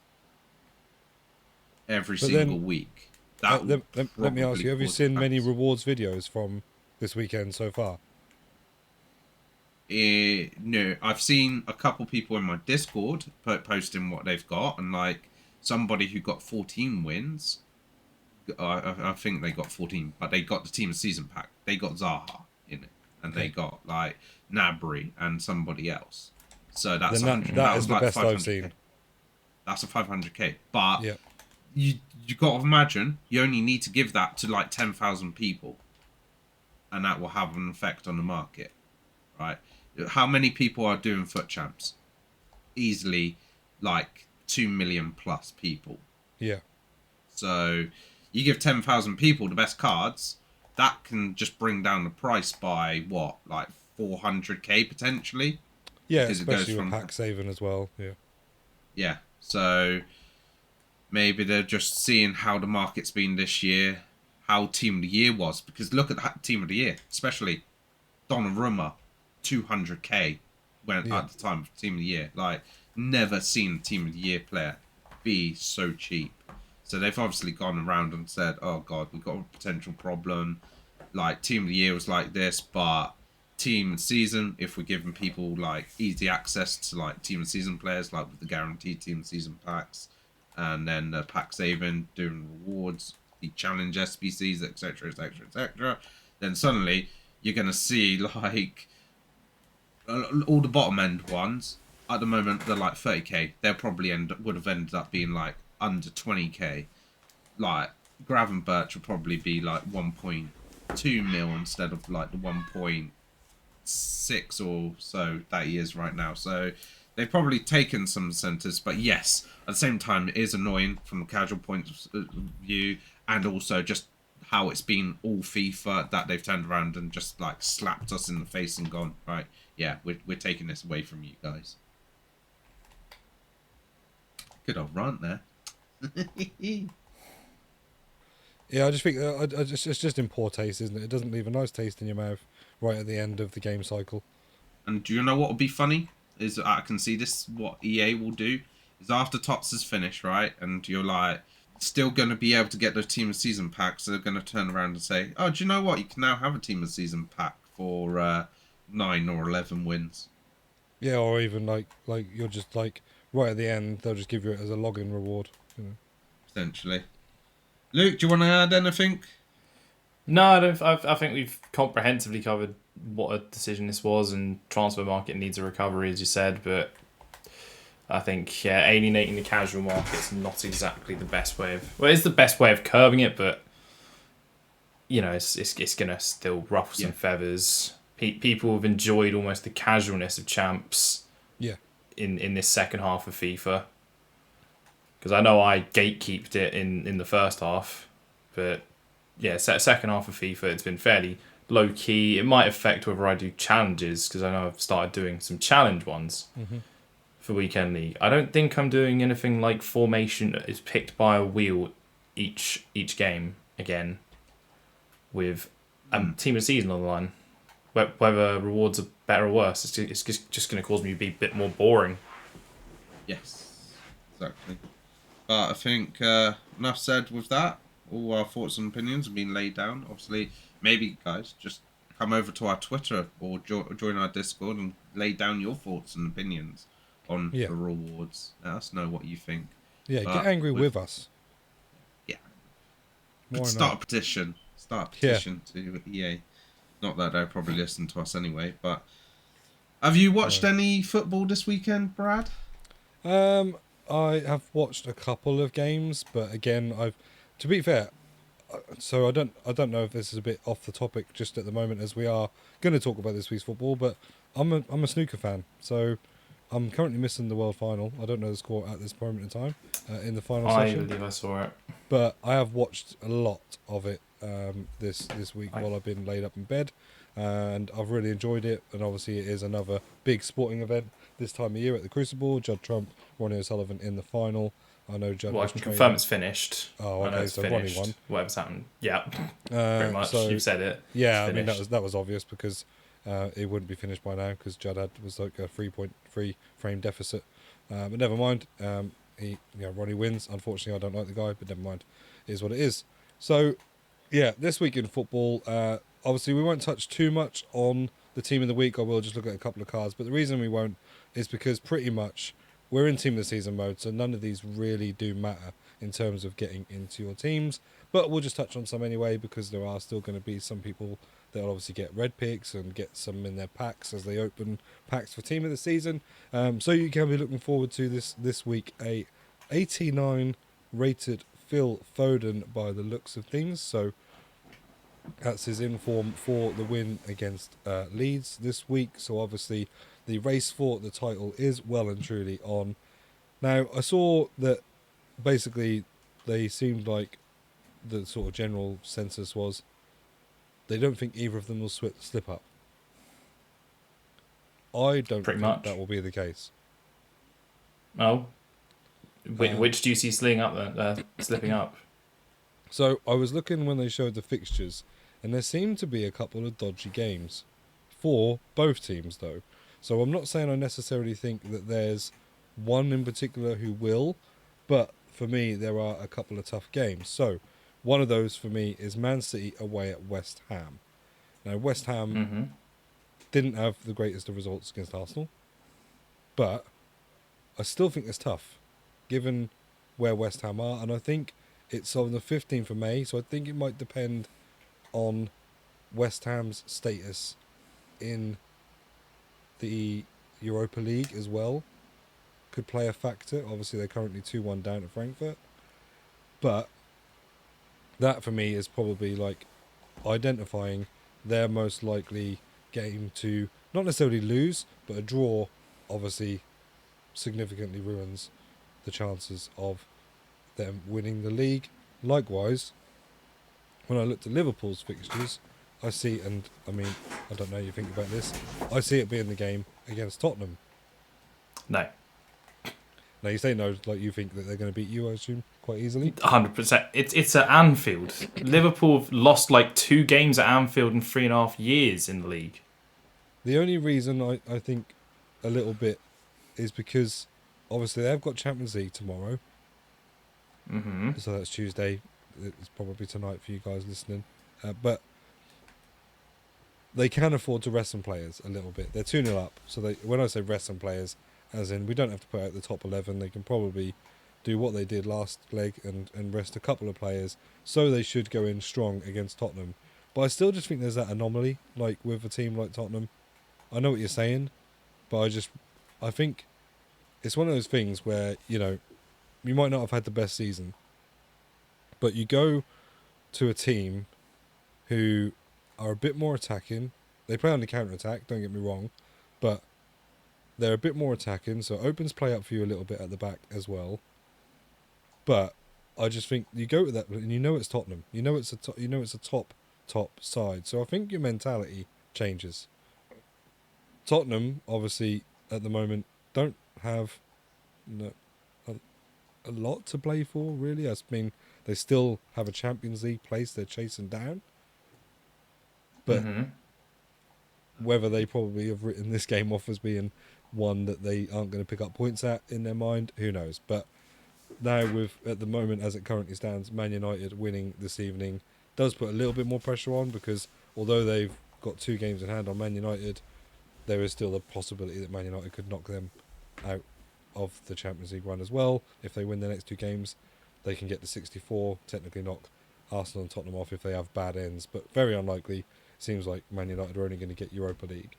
every single week, let me ask you, have you seen many rewards videos from this weekend so far? No, I've seen a couple people in my Discord posting what they've got, and like somebody who got 14 wins. I think they got 14, but they got the team of season pack. They got Zaha in it, and they got like Nabry and somebody else. So that's that is the best I've seen. That's a 500k, but you got to imagine you only need to give that to like 10,000 people, and that will have an effect on the market, right? How many people are doing FUT Champs? Easily, like 2 million plus people. Yeah. So you give 10,000 people the best cards, that can just bring down the price by what, like 400k potentially? Yeah, especially with pack saving as well. Yeah. Yeah. So maybe they're just seeing how the market's been this year, how Team of the Year was, because look at that Team of the Year, especially Donnarumma, 200k when at the time of Team of the Year. Like, never seen a Team of the Year player be so cheap. So they've obviously gone around and said, oh god, we've got a potential problem. Like, Team of the Year was like this, but Team of the Season, if we're giving people like easy access to like Team of the Season players, like with the guaranteed Team of the Season packs, and then the pack saving, doing rewards, the challenge SBCs, etc, etc, etc, then suddenly you're going to see like all the bottom end ones at the moment, they're like 30k. They'll probably would have ended up being like under 20k. Like Gravenberch will probably be like 1.2 mil instead of like the 1.6 or so that he is right now. So they've probably taken some centres, but yes, at the same time, it is annoying from a casual point of view, and also just how it's been all FIFA that they've turned around and just like slapped us in the face and gone, right, yeah, we're taking this away from you guys. Good old rant there. Yeah, I just think it's just in poor taste, isn't it? It doesn't leave a nice taste in your mouth right at the end of the game cycle. And do you know what would be funny? Is I can see this, what EA will do, is after TOTS is finished, right, and you're like, still going to be able to get those Team of Season packs, so they're going to turn around and say, oh, do you know what? You can now have a Team of Season pack for 9 or 11 wins. Yeah, or even like you're just like, right at the end, they'll just give you it as a login reward. Potentially. Luke, do you want to add anything? No, I don't. I think we've comprehensively covered what a decision this was, and transfer market needs a recovery, as you said. But I think alienating the casual market's not exactly the best way of. Well, it's the best way of curbing it, but it's gonna still ruffle some feathers. People have enjoyed almost the casualness of champs. Yeah. In this second half of FIFA, because I know I gatekeeped it in the first half, but yeah, second half of FIFA, it's been fairly low key. It might affect whether I do challenges, because I know I've started doing some challenge ones for Weekend League. I don't think I'm doing anything like formation is picked by a wheel each game again with a team of the season on the line. Whether rewards are better or worse, it's just going to cause me to be a bit more boring. Yes, exactly. But I think enough said with that. All our thoughts and opinions have been laid down. Obviously, maybe, guys, just come over to our Twitter or join our Discord and lay down your thoughts and opinions on Yeah. the rewards. Let us know what you think. Yeah, get But angry with us. Yeah. Why Start not? a petition. Start a Yeah. petition to EA. Not that they'll probably listen to us anyway, but have you watched any football this weekend, Brad? I have watched a couple of games, but again, to be fair, so I don't know if this is a bit off the topic just at the moment as we are going to talk about this week's football, but I'm a snooker fan, so I'm currently missing the world final. I don't know the score at this moment in time in the final I session, believe I saw it. but I have watched a lot of it this week while I've been laid up in bed, and I've really enjoyed it. And obviously, it is another big sporting event this time of year at the Crucible. Judd Trump, Ronnie O'Sullivan in the final. I know Judd. Well, I was can training. confirm it's finished. Oh, I know okay, it's so finished. Ronnie won. Whatever's happened. Yeah, pretty much. So, You've said it. Yeah, It's I mean finished. that was obvious because it wouldn't be finished by now because Judd was like a 3.3 frame deficit. But never mind. Ronnie wins. Unfortunately, I don't like the guy, but never mind. It is what it is. So, yeah, this week in football, obviously we won't touch too much on the team of the week. I will just look at a couple of cards. But the reason we won't is because pretty much we're in team of the season mode, so none of these really do matter in terms of getting into your teams. But we'll just touch on some anyway because there are still going to be some people that will obviously get red picks and get some in their packs as they open packs for team of the season. So you can be looking forward to this week a 89 rated Phil Foden by the looks of things. So that's his inform for the win against Leeds this week. So obviously the race for the title is well and truly on. Now I saw that basically they seemed like the sort of general census was they don't think either of them will slip up. I don't Pretty think much. that will be the case. Oh, which do you see slipping up? So I was looking when they showed the fixtures, and there seemed to be a couple of dodgy games for both teams, though. So I'm not saying I necessarily think that there's one in particular who will, but for me there are a couple of tough games. So one of those for me is Man City away at West Ham. Now West Ham didn't have the greatest of results against Arsenal, but I still think it's tough, given where West Ham are, and I think it's on the 15th of May, so I think it might depend on West Ham's status in the Europa League as well. Could play a factor. Obviously, they're currently 2-1 down at Frankfurt. But that, for me, is probably like identifying their most likely game to not necessarily lose, but a draw, obviously, significantly ruins the chances of them winning the league. Likewise, when I looked at Liverpool's fixtures, I see, and I mean, I don't know how you think about this, I see it being the game against Tottenham. No. Now you say no, like you think that they're going to beat you, I assume, quite easily. 100%. It's at Anfield. Liverpool have lost like 2 games at Anfield in 3.5 years in the league. The only reason I think a little bit is because obviously they've got Champions League tomorrow. So that's Tuesday. It's probably tonight for you guys listening. But they can afford to rest some players a little bit. They're 2-0 up. So when I say rest some players, as in we don't have to put out the top 11. They can probably do what they did last leg and rest a couple of players. So they should go in strong against Tottenham. But I still just think there's that anomaly, like with a team like Tottenham. I know what you're saying, but I think it's one of those things where, you might not have had the best season, but you go to a team who are a bit more attacking. They play on the counter-attack, don't get me wrong, but they're a bit more attacking, so it opens play up for you a little bit at the back as well. But I just think you go to that, and it's Tottenham. It's a top side. So I think your mentality changes. Tottenham, obviously, at the moment, don't have a lot to play for, really. I mean, they still have a Champions League place they're chasing down. But whether they probably have written this game off as being one that they aren't going to pick up points at in their mind, who knows? But now, at the moment, as it currently stands, Man United winning this evening does put a little bit more pressure on because although they've got 2 games in hand on Man United, there is still a possibility that Man United could knock them out of the Champions League run as well. If they win the next 2 games, they can get to 64, technically knock Arsenal and Tottenham off if they have bad ends, but very unlikely. Seems like Man United are only going to get Europa League.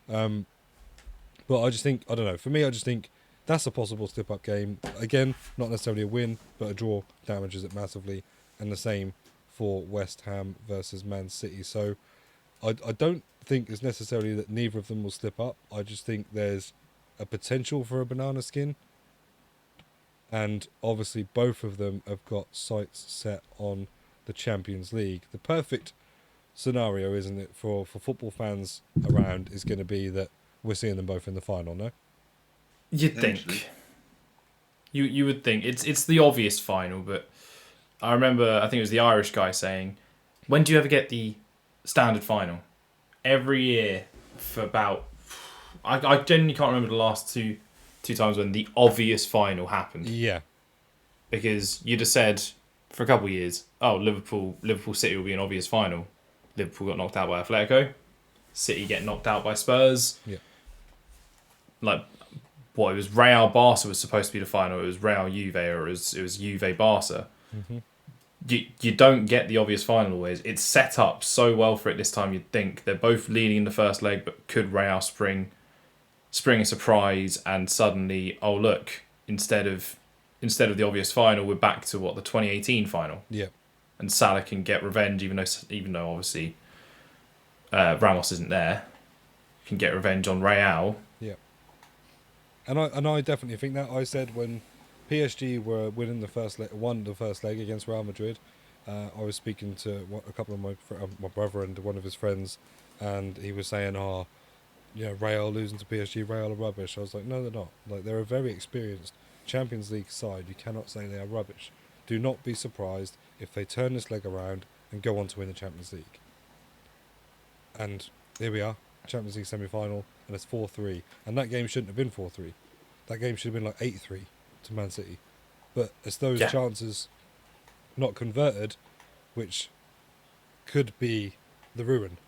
But I just think, I don't know, for me I just think that's a possible step-up game. Again, not necessarily a win, but a draw damages it massively. And the same for West Ham versus Man City. So I don't think it's necessarily that neither of them will slip up. I just think there's a potential for a banana skin. And obviously both of them have got sights set on the Champions League. The perfect scenario, isn't it, for football fans around is going to be that we're seeing them both in the final, no? You'd think. You would think. It's the obvious final, but I remember, I think it was the Irish guy saying, when do you ever get the standard final? Every year for about... I genuinely can't remember the last two times when the obvious final happened. Yeah. Because you'd have said for a couple of years, oh, Liverpool City will be an obvious final. Liverpool got knocked out by Atletico. City get knocked out by Spurs. Yeah. Like, it was Real Barca was supposed to be the final. It was Real Juve, or it was Juve Barca. Mm-hmm. You don't get the obvious final always. It's set up so well for it this time. You'd think they're both leading in the first leg, but could Real spring a surprise and suddenly, oh look, instead of the obvious final, we're back to the 2018 final. Yeah. And Salah can get revenge, even though obviously Ramos isn't there. Can get revenge on Real. Yeah. And I definitely think that. I said when PSG were winning won the first leg against Real Madrid, I was speaking to a couple of my brother and one of his friends, and he was saying, Real losing to PSG, Real are rubbish. I was like, no, they're not. Like, they're a very experienced Champions League side. You cannot say they are rubbish. Do not be surprised if they turn this leg around and go on to win the Champions League. And here we are, Champions League semi-final, and it's 4-3. And that game shouldn't have been 4-3. That game should have been like 8-3 to Man City. But it's those chances not converted, which could be the ruin.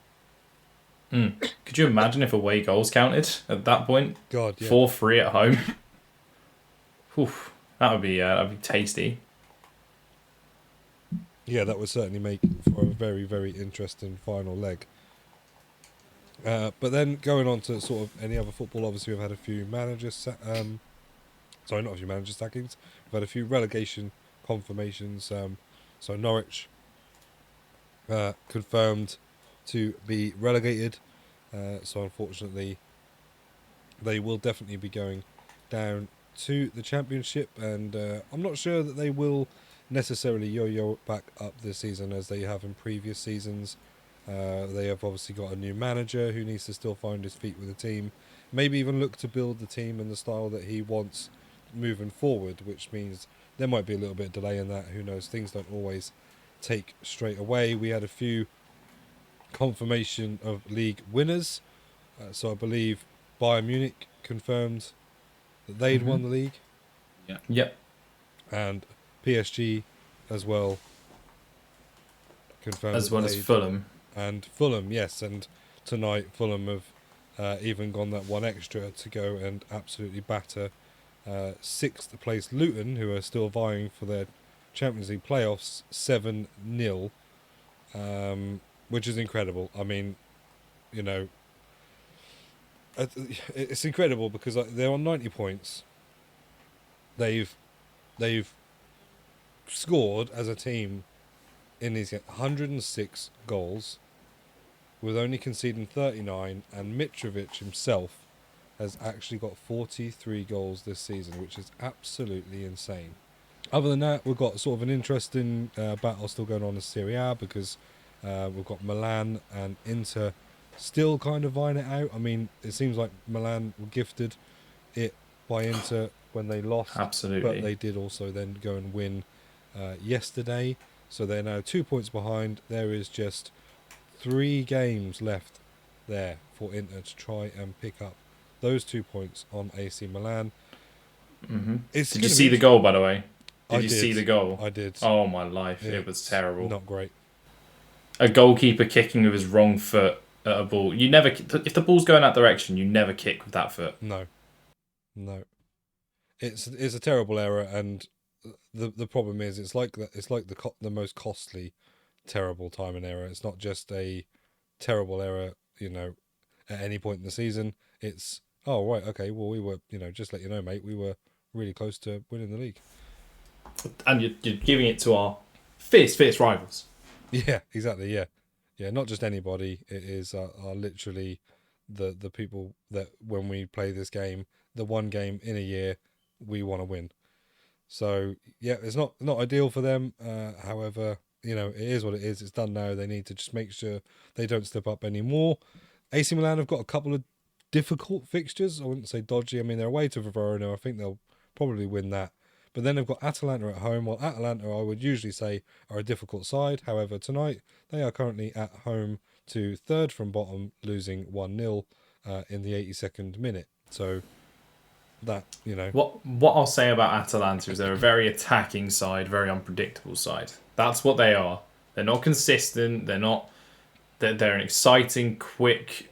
Could you imagine if away goals counted at that point? God, yeah. 4-3 at home. Oof, that would be tasty. Yeah, that would certainly make for a very, very interesting final leg. But then going on to sort of any other football, obviously we've had a few not a few manager sackings. We've had a few relegation confirmations. So Norwich confirmed to be relegated. So unfortunately, they will definitely be going down to the Championship, and I'm not sure that they will necessarily yo-yo back up this season as they have in previous seasons. They have obviously got a new manager who needs to still find his feet with the team, maybe even look to build the team in the style that he wants moving forward, which means there might be a little bit of delay in that. Who knows? Things don't always take straight away. We had a few confirmation of league winners. So I believe Bayern Munich confirmed that they'd won the league. Yeah. Yep. And PSG as well confirmed. As well as Fulham. And Fulham, yes. And tonight Fulham have even gone that one extra to go and absolutely batter 6th place Luton, who are still vying for their Champions League playoffs, 7-0, which is incredible. I mean, it's incredible because they're on 90 points. They've scored as a team in these 106 goals, with only conceding 39, and Mitrovic himself has actually got 43 goals this season, which is absolutely insane. Other than that, we've got sort of an interesting battle still going on in Serie A, because we've got Milan and Inter still kind of vying it out. I mean, it seems like Milan were gifted it by Inter when they lost. Absolutely. But they did also then go and win yesterday. So they're now 2 points behind. There is just 3 games left there for Inter to try and pick up those 2 points on AC Milan. Mm-hmm. Did you see the goal, by the way? Did you see the goal? I did. Oh, my life. It was terrible. Not great. A goalkeeper kicking with his wrong foot at a ball. You never, if the ball's going that direction, you never kick with that foot. No, no. It's a terrible error, and the problem is it's like the most costly terrible time and error. It's not just a terrible error, at any point in the season. It's oh right, okay, well we were, just let you know, mate, we were really close to winning the league. And you're giving it to our fierce rivals. Yeah, exactly. Yeah, not just anybody. It is are literally the people that when we play this game, the one game in a year we want to win. So yeah, it's not ideal for them. However, it is what it is. It's done now. They need to just make sure they don't slip up anymore. AC Milan have got a couple of difficult fixtures. I wouldn't say dodgy. I mean, they're away to Verona. I think they'll probably win that. But then they've got Atalanta at home. Well, Atalanta, I would usually say, are a difficult side. However, tonight they are currently at home to third from bottom, losing 1-0 in the 82nd minute. So that, What I'll say about Atalanta is they're a very attacking side, very unpredictable side. That's what they are. They're not consistent. They're an exciting, quick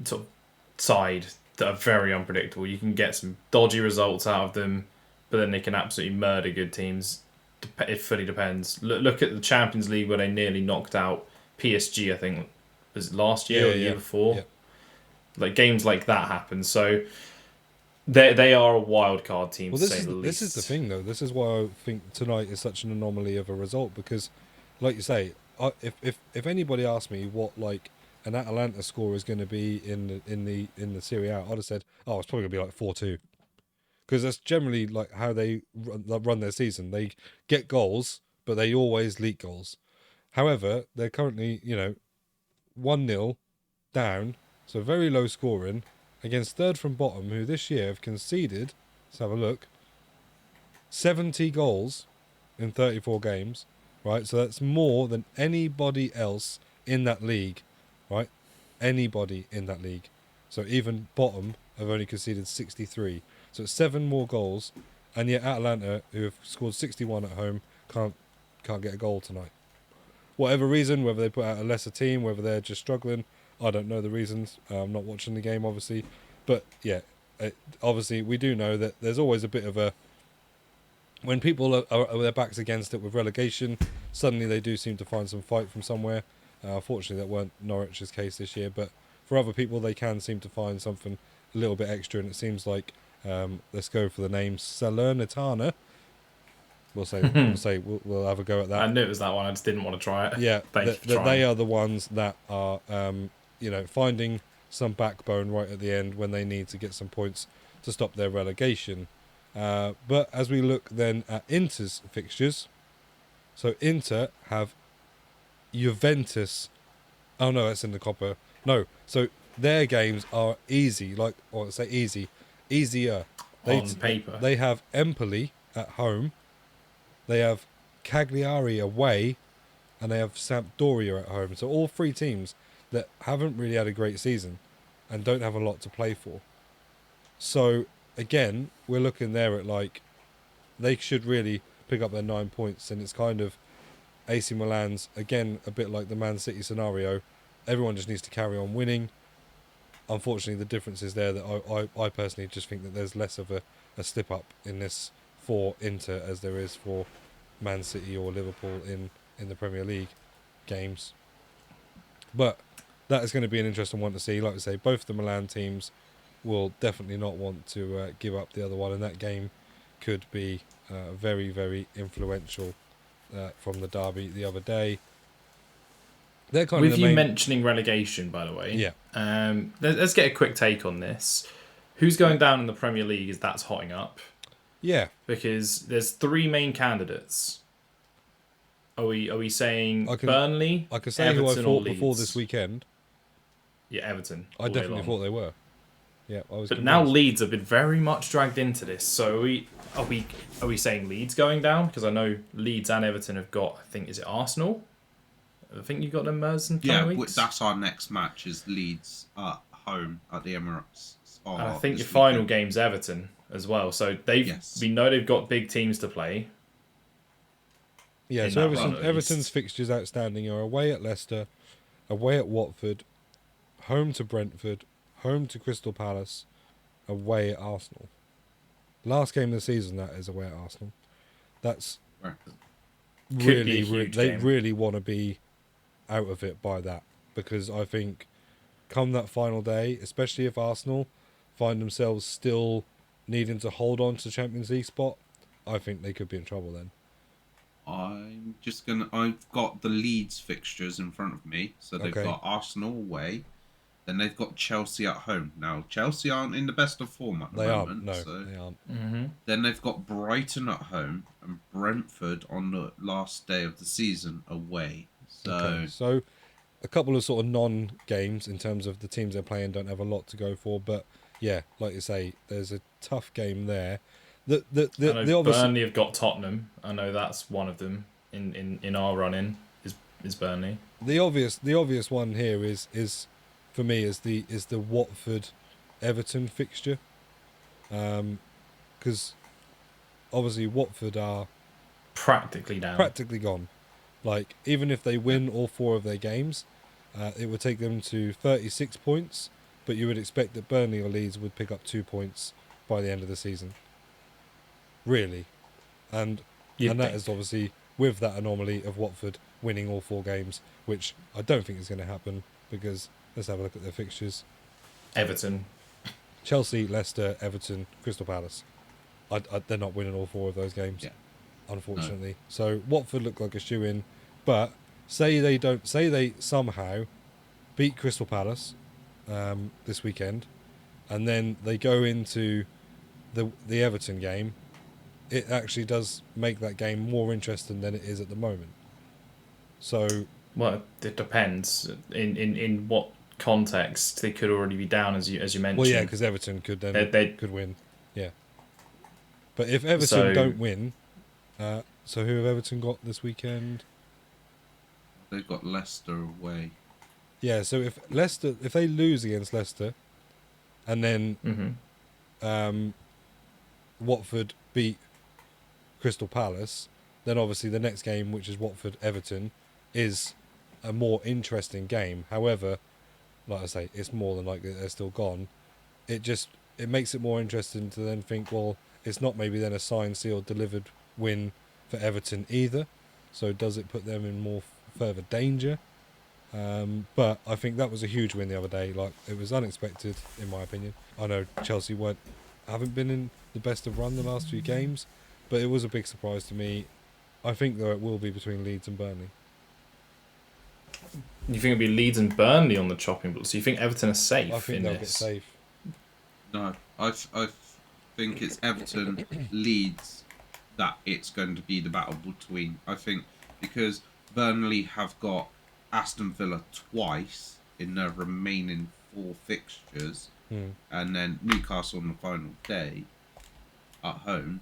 sort of side that are very unpredictable. You can get some dodgy results out of them, but then they can absolutely murder good teams. It fully depends. Look at the Champions League where they nearly knocked out PSG, I think, was it last year or the year before? Yeah. Like games like that happen. So they are a wild card team, well, to say the least. This is the thing, though. This is why I think tonight is such an anomaly of a result, because, like you say, if anybody asked me what like an Atalanta score is going to be in the Serie A, I'd have said, oh, it's probably going to be like 4-2. Because that's generally like how they run their season. They get goals, but they always leak goals. However, they're currently, 1-0 down, so very low scoring, against third from bottom, who this year have conceded, let's have a look, 70 goals in 34 games, right? So that's more than anybody else in that league, right? Anybody in that league. So even bottom have only conceded 63. So it's 7 more goals, and yet Atalanta, who have scored 61 at home, can't get a goal tonight. Whatever reason, whether they put out a lesser team, whether they're just struggling, I don't know the reasons. I'm not watching the game, obviously. But yeah, obviously we do know that there's always a bit of a... When people are their backs against it with relegation, suddenly they do seem to find some fight from somewhere. Fortunately, that weren't Norwich's case this year, but for other people, they can seem to find something a little bit extra, and it seems like... let's go for the name Salernitana. We'll have a go at that. I knew it was that one. I just didn't want to try it. Yeah, Trying. they are the ones that are, finding some backbone right at the end when they need to get some points to stop their relegation. But as we look then at Inter's fixtures, so Inter have Juventus. Oh no, that's in the Coppa. No, so their games are easy. Easier. On paper. They have Empoli at home. They have Cagliari away, and they have Sampdoria at home. So all 3 teams that haven't really had a great season and don't have a lot to play for. So again, we're looking there at like they should really pick up their 9 points, and it's kind of AC Milan's, again, a bit like the Man City scenario. Everyone just needs to carry on winning. Unfortunately, the difference is there that I personally just think that there's less of a slip up in this for Inter as there is for Man City or Liverpool in the Premier League games. But that is going to be an interesting one to see. Like I say, both the Milan teams will definitely not want to give up the other one, and that game could be very, very influential from the derby the other day. They're kind With of the you main... mentioning relegation, by the way, yeah. Let's get a quick take on this. Who's going down in the Premier League is that's hotting up? Yeah. Because there's 3 main candidates. Are we saying Burnley, I can say Everton, who I or thought before Leeds? this weekend. Yeah, Everton. I definitely thought they were. Yeah, I was. But now Leeds have been very much dragged into this. So are we saying Leeds going down? Because I know Leeds and Everton have got. I think is it Arsenal? I think you've got them in weeks. That's our next match is Leeds at home at the Emirates. And I think your final game's Everton as well. So we know they've got big teams to play. Yeah, so Everton's fixtures outstanding are away at Leicester, away at Watford, home to Brentford, home to Crystal Palace, away at Arsenal. Last game of the season, that is away at Arsenal. That's Right. Could be a huge they game. really want to be out of it by that, because I think come that final day, especially if Arsenal find themselves still needing to hold on to the Champions League spot, I think they could be in trouble then. I've got the Leeds fixtures in front of me. So they've Okay. got Arsenal away. Then they've got Chelsea at home. Now, Chelsea aren't in the best of form at the They moment. aren't. No, So they aren't. Mm-hmm. then they've got Brighton at home and Brentford on the last day of the season away. So, Okay. So a couple of sort of non-games in terms of the teams they're playing don't have a lot to go for, but yeah, like you say, there's a tough game there. I know The obvious, Burnley have got Tottenham. I know that's one of them in our run-in is Burnley. the obvious one here is for me is the Watford Everton fixture, because obviously Watford are Practically down. practically gone. Like, even if they win all 4 of their games, it would take them to 36 points, but you would expect that Burnley or Leeds would pick up 2 points by the end of the season. Really. And You'd that think. is obviously with that anomaly of Watford winning all 4 games, which I don't think is going to happen, because let's have a look at their fixtures. Everton. Chelsea, Leicester, Everton, Crystal Palace. They're not winning all 4 of those games, Yeah. unfortunately. No. So Watford look like a shoe-in, but say they somehow beat Crystal Palace this weekend, and then they go into the Everton game, it actually does make that game more interesting than it is at the moment. So, Well, it depends. In what context they could already be down, as you mentioned. well, yeah, because Everton could then could win, yeah. But if Everton don't win, so who have Everton got this weekend? they've got Leicester away. Yeah, so if they lose against Leicester, and then Mm-hmm. Watford beat Crystal Palace, then obviously the next game, which is Watford-Everton, is a more interesting game. However, like I say, it's more than likely they're still gone. It makes it more interesting to then think, well, it's not maybe then a signed, sealed, delivered win for Everton either. So does it put them in more further danger? But I think that was a huge win the other day. Like, it was unexpected, in my opinion. I know Chelsea haven't been in the best of run the last few games, but it was a big surprise to me. I think, though, it will be between Leeds and Burnley. You think it'll be Leeds and Burnley on the chopping block? So you think Everton are safe I think in they'll this? get safe. No, I think it's Everton Leeds that it's going to be the battle between. I think because Burnley have got Aston Villa twice in their remaining 4 fixtures, and then Newcastle on the final day at home.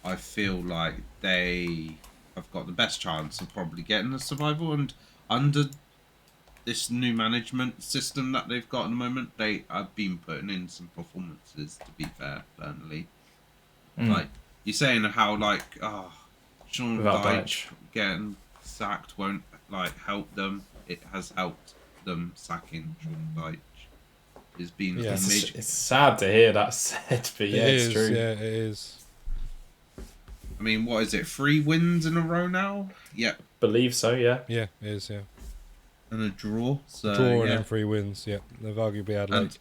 I feel like they have got the best chance of probably getting the survival, and under this new management system that they've got at the moment, they have been putting in some performances, to be fair, Burnley. Like, you're saying how, like, Sean Without Dyche getting sacked won't, like, help them. It has helped them sacking Sean Dyche. It's been a major... It's sad to hear that said, but yeah, it's true. Yeah, it is. I mean, what is it, 3 wins in a row now? Yeah. Believe so, yeah. Yeah, it is, yeah. And a draw. So, Draw and yeah. then 3 wins, yeah. They've arguably had, like,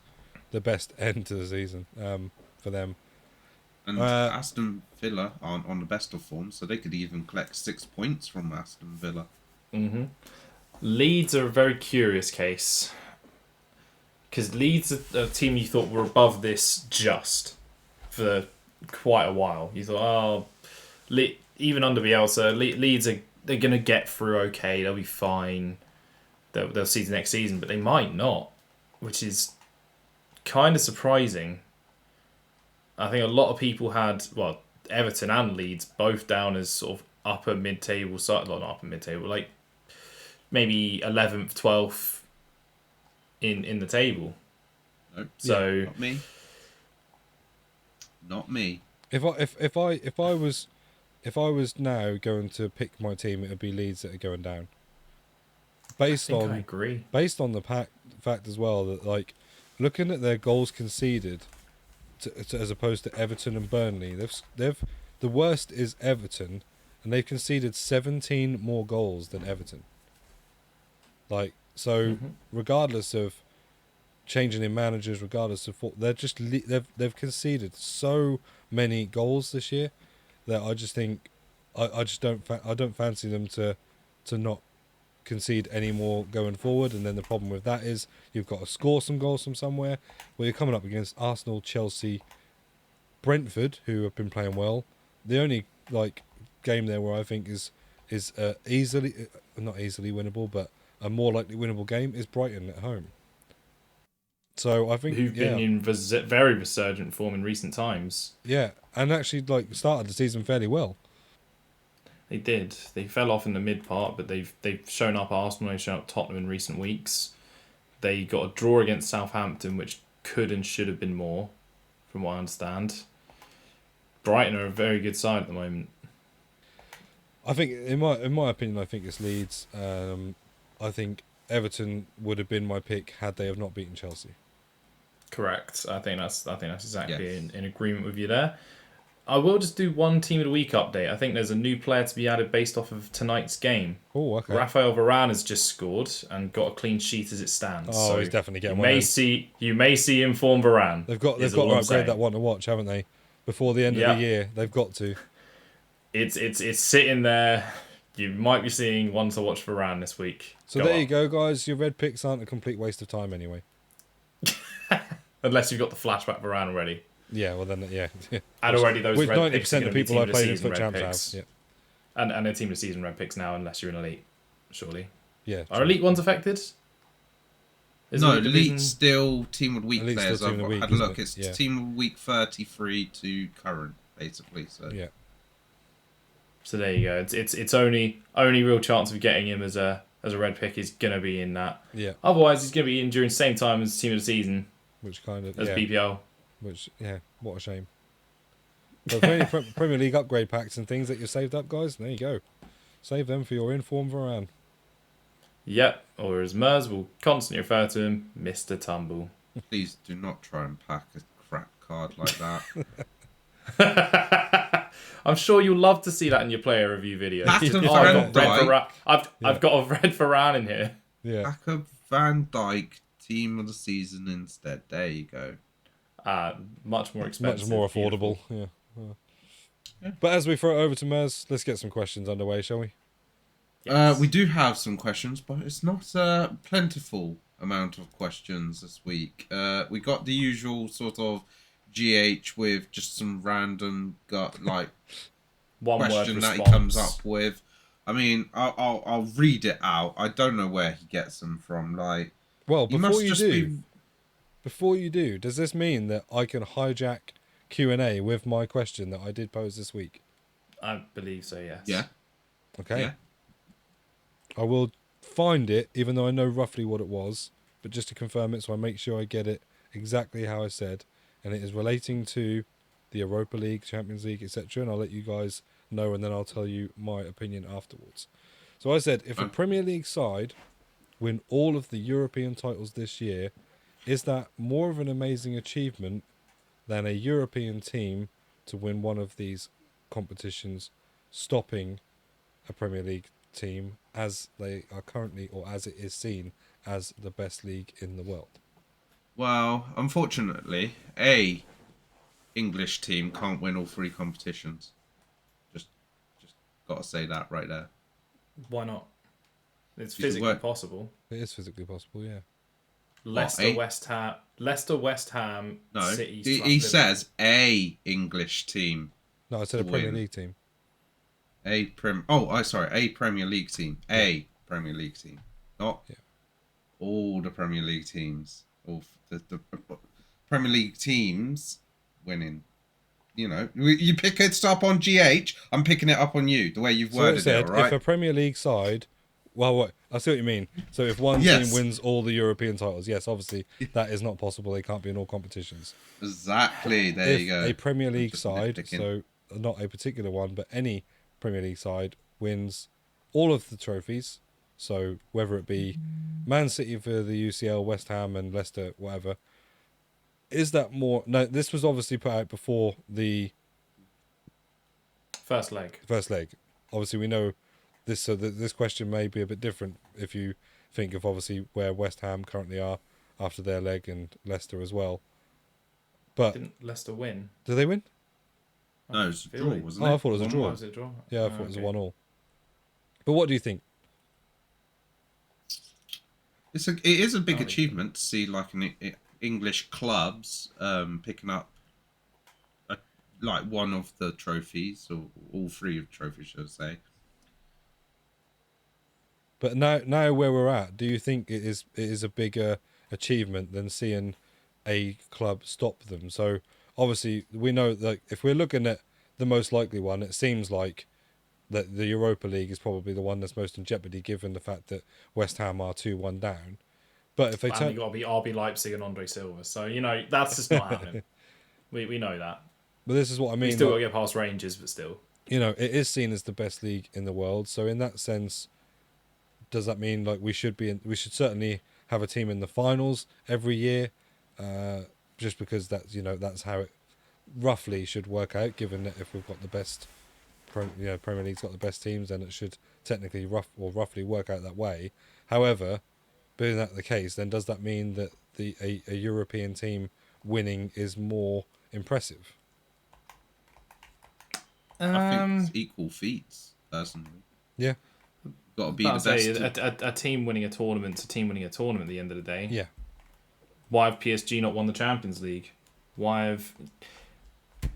the best end to the season for them. And Aston Villa aren't on the best of form, so they could even collect 6 points from Aston Villa. Mm-hmm. Leeds are a very curious case. Because Leeds are a team you thought were above this just for quite a while. You thought, even under Bielsa, Leeds they're going to get through okay. They'll be fine. They'll see the next season, but they might not, which is kind of surprising. I think a lot of people had, Everton and Leeds both down as sort of upper mid-table, not upper mid-table, like maybe 11th, 12th in the table. Nope. So not me. Not me. If I was now going to pick my team, it would be Leeds that are going down. based I on agree. the fact as well that, like, looking at their goals conceded as opposed to Everton and Burnley, they've the worst is Everton, and they've conceded 17 more goals than Everton. Like, so regardless of changing in managers, regardless of what, they're just they've conceded so many goals this year that I just think I just don't fancy them to not concede any more going forward. And then the problem with that is you've got to score some goals from somewhere. Well, you're coming up against Arsenal, Chelsea, Brentford, who have been playing well. The only like game there where I think is easily not easily winnable, but a more likely winnable game is Brighton at home. So I think Who've been in very resurgent form in recent times. Yeah, and actually like started the season fairly well. They did. They fell off in the mid part, but they've shown up Arsenal, they've shown up Tottenham in recent weeks. They got a draw against Southampton, which could and should have been more, from what I understand. Brighton are a very good side at the moment. I think, in my opinion, I think it's Leeds. I think Everton would have been my pick had they have not beaten Chelsea. Correct. I think that's exactly in agreement with you there. I will just do one team of the week update. I think there's a new player to be added based off of tonight's game. Oh, okay. Rafael Varane has just scored and got a clean sheet as it stands. Oh, so he's definitely getting you one. You may see informed Varane. They've got to upgrade that one to watch, haven't they? Before the end of the year, they've got to. It's sitting there. You might be seeing one to watch for Varane this week. So there you go, guys. Your red picks aren't a complete waste of time anyway. Unless you've got the flashback Varane already. Yeah, well then, yeah. And already those with red picks 90% of people I played in FUT FUT Champs have. Yeah. And a team of the season red picks now, unless you're an elite, surely. Yeah. Are elite ones affected? No, elite still team of the week players. I've had a look. It's yeah. team of the week 33 to current, basically. So yeah. So there you go. It's only real chance of getting him as a red pick is gonna be in that. Yeah. Otherwise, he's gonna be in during the same time as team of the season. Which kind of as BPL. Which what a shame. But for any Premier League upgrade packs and things that you've saved up, guys, there you go. Save them for your informed Varane. Yep, or as Mers will constantly refer to him, Mr. Tumble. Please do not try and pack a crap card like that. I'm sure you'll love to see that in your player review video. I've got a red Varane in here. Yeah. Pack a Van Dijk team of the season instead. There you go. Much more expensive. Much more affordable. Yeah. But as we throw it over to Mers, let's get some questions underway, shall we? Yes. We do have some questions, but it's not a plentiful amount of questions this week. We got the usual sort of GH with just some random one question word that response. he comes up with. I mean, I'll read it out. I don't know where he gets them from. Like, well, before you do, does this mean that I can hijack Q&A with my question that I did pose this week? I believe so, yes. Yeah. Okay. Yeah. I will find it, even though I know roughly what it was, but just to confirm it so I make sure I get it exactly how I said. And it is relating to the Europa League, Champions League, etc. And I'll let you guys know, and then I'll tell you my opinion afterwards. So I said, if a Premier League side win all of the European titles this year, is that more of an amazing achievement than a European team to win one of these competitions, stopping a Premier League team as they are currently, or as it is seen as the best league in the world? Well, unfortunately, a English team can't win all three competitions. Just got to say that right there. Why not? It's physically possible. It is physically possible, yeah. Leicester, West Ham, no, City. He says a English team. No, I said a Premier League team. A Premier League team. A Premier League team. Not all the Premier League teams. All the Premier League teams winning. You know, you pick it up on GH. I'm picking it up on you. The way you've worded it, all right? If a Premier League side, I see what you mean. So if one team wins all the European titles, yes, obviously that is not possible. They can't be in all competitions. Exactly. There you go. A Premier League side, so not a particular one, but any Premier League side wins all of the trophies, So whether it be Man City for the UCL, West Ham and Leicester, whatever, is that more? No, this was obviously put out before the First leg. first leg. Obviously, we know this, so this question may be a bit different if you think of obviously where West Ham currently are after their leg and Leicester as well. But Didn't Leicester win? did they win? No, it was a draw, wasn't Oh, it? I thought it was a draw. Was it a draw? Yeah, I thought it was a 1-1. But what do you think? It is a big Oh, achievement to see like English clubs picking up like one of the trophies, or all three of the trophies, should I say. But now where we're at, do you think it is a bigger achievement than seeing a club stop them? So obviously we know that if we're looking at the most likely one, it seems like that the Europa League is probably the one that's most in jeopardy, given the fact that West Ham are 2-1 down. But if they And turn, you got to be RB Leipzig and Andre Silva. So, that's just not happening. We know that. but this is what I mean. We still got like, to get past Rangers, but still. it is seen as the best league in the world. So in that sense, does that mean like we should certainly have a team in the finals every year, just because that's how it roughly should work out, given that if we've got the best Premier League's got the best teams, then it should technically roughly work out that way. However, being that the case, then does that mean that a European team winning is more impressive? I think it's equal feats, personally. Yeah. Got to be the best. A team winning a tournament's a team winning a tournament at the end of the day. Yeah. Why have PSG not won the Champions League? Why have...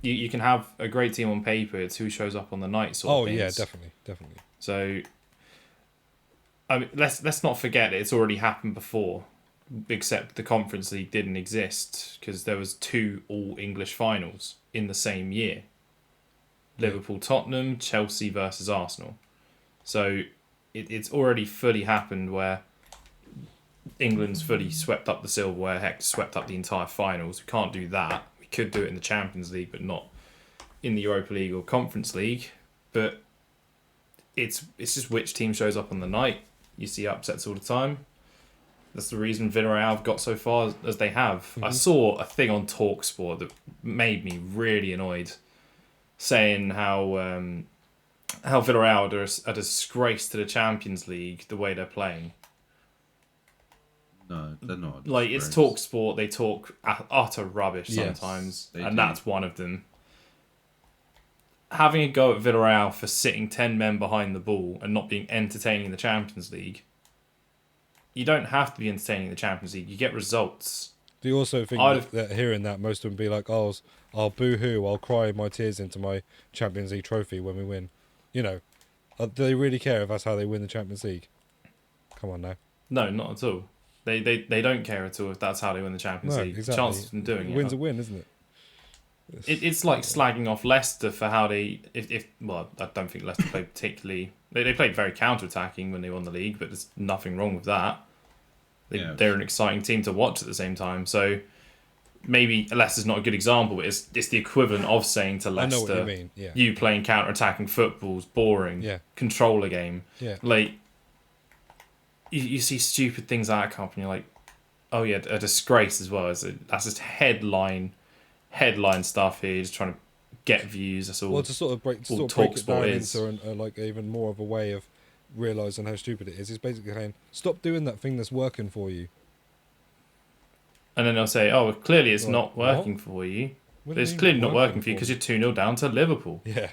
You can have a great team on paper, it's who shows up on the night sort of things. Yeah, definitely. So, I mean, let's not forget it's already happened before, except the Conference League didn't exist because there was 2 all-English finals in the same year. Liverpool-Tottenham, Chelsea versus Arsenal. So, it's already fully happened where England's fully swept up the silverware, heck, swept up the entire finals. We can't do that. We could do it in the Champions League, but not in the Europa League or Conference League. But it's just which team shows up on the night. You see upsets all the time. That's the reason Villarreal have got so far as they have. Mm-hmm. I saw a thing on TalkSport that made me really annoyed, saying how Villarreal are a disgrace to the Champions League the way they're playing. No, they're not. Like, it's TalkSport, they talk utter rubbish sometimes, yes, and that's one of them. Having a go at Villarreal for sitting 10 men behind the ball and not being entertaining in the Champions League, you don't have to be entertaining in the Champions League. You get results. Do you also think that hearing that, most of them be like, oh, I'll boo-hoo, I'll cry my tears into my Champions League trophy when we win? Do they really care if that's how they win the Champions League? Come on now. No, not at all. They don't care at all if that's how they win the Champions League. Exactly. Chances of them doing it. Win's a win, isn't it? It's like slagging off Leicester for how they... Well, I don't think Leicester played particularly... They played very counter-attacking when they won the league, but there's nothing wrong with that. They're an exciting team to watch at the same time. So maybe Leicester's not a good example, but it's the equivalent of saying to Leicester, I know what you mean. Yeah. You playing counter-attacking football's boring. Yeah. Control a game. Yeah. Like, you see stupid things like that come up and you're like, oh yeah, a disgrace as well. That's just headline stuff here, just trying to get views. That's all. Well, to sort of break it down into like even more of a way of realising how stupid it is basically saying, stop doing that thing that's working for you. And then they'll say, oh, well, clearly it's not working for you. But it's clearly not working for you because you're 2-0 down to Liverpool. Yeah.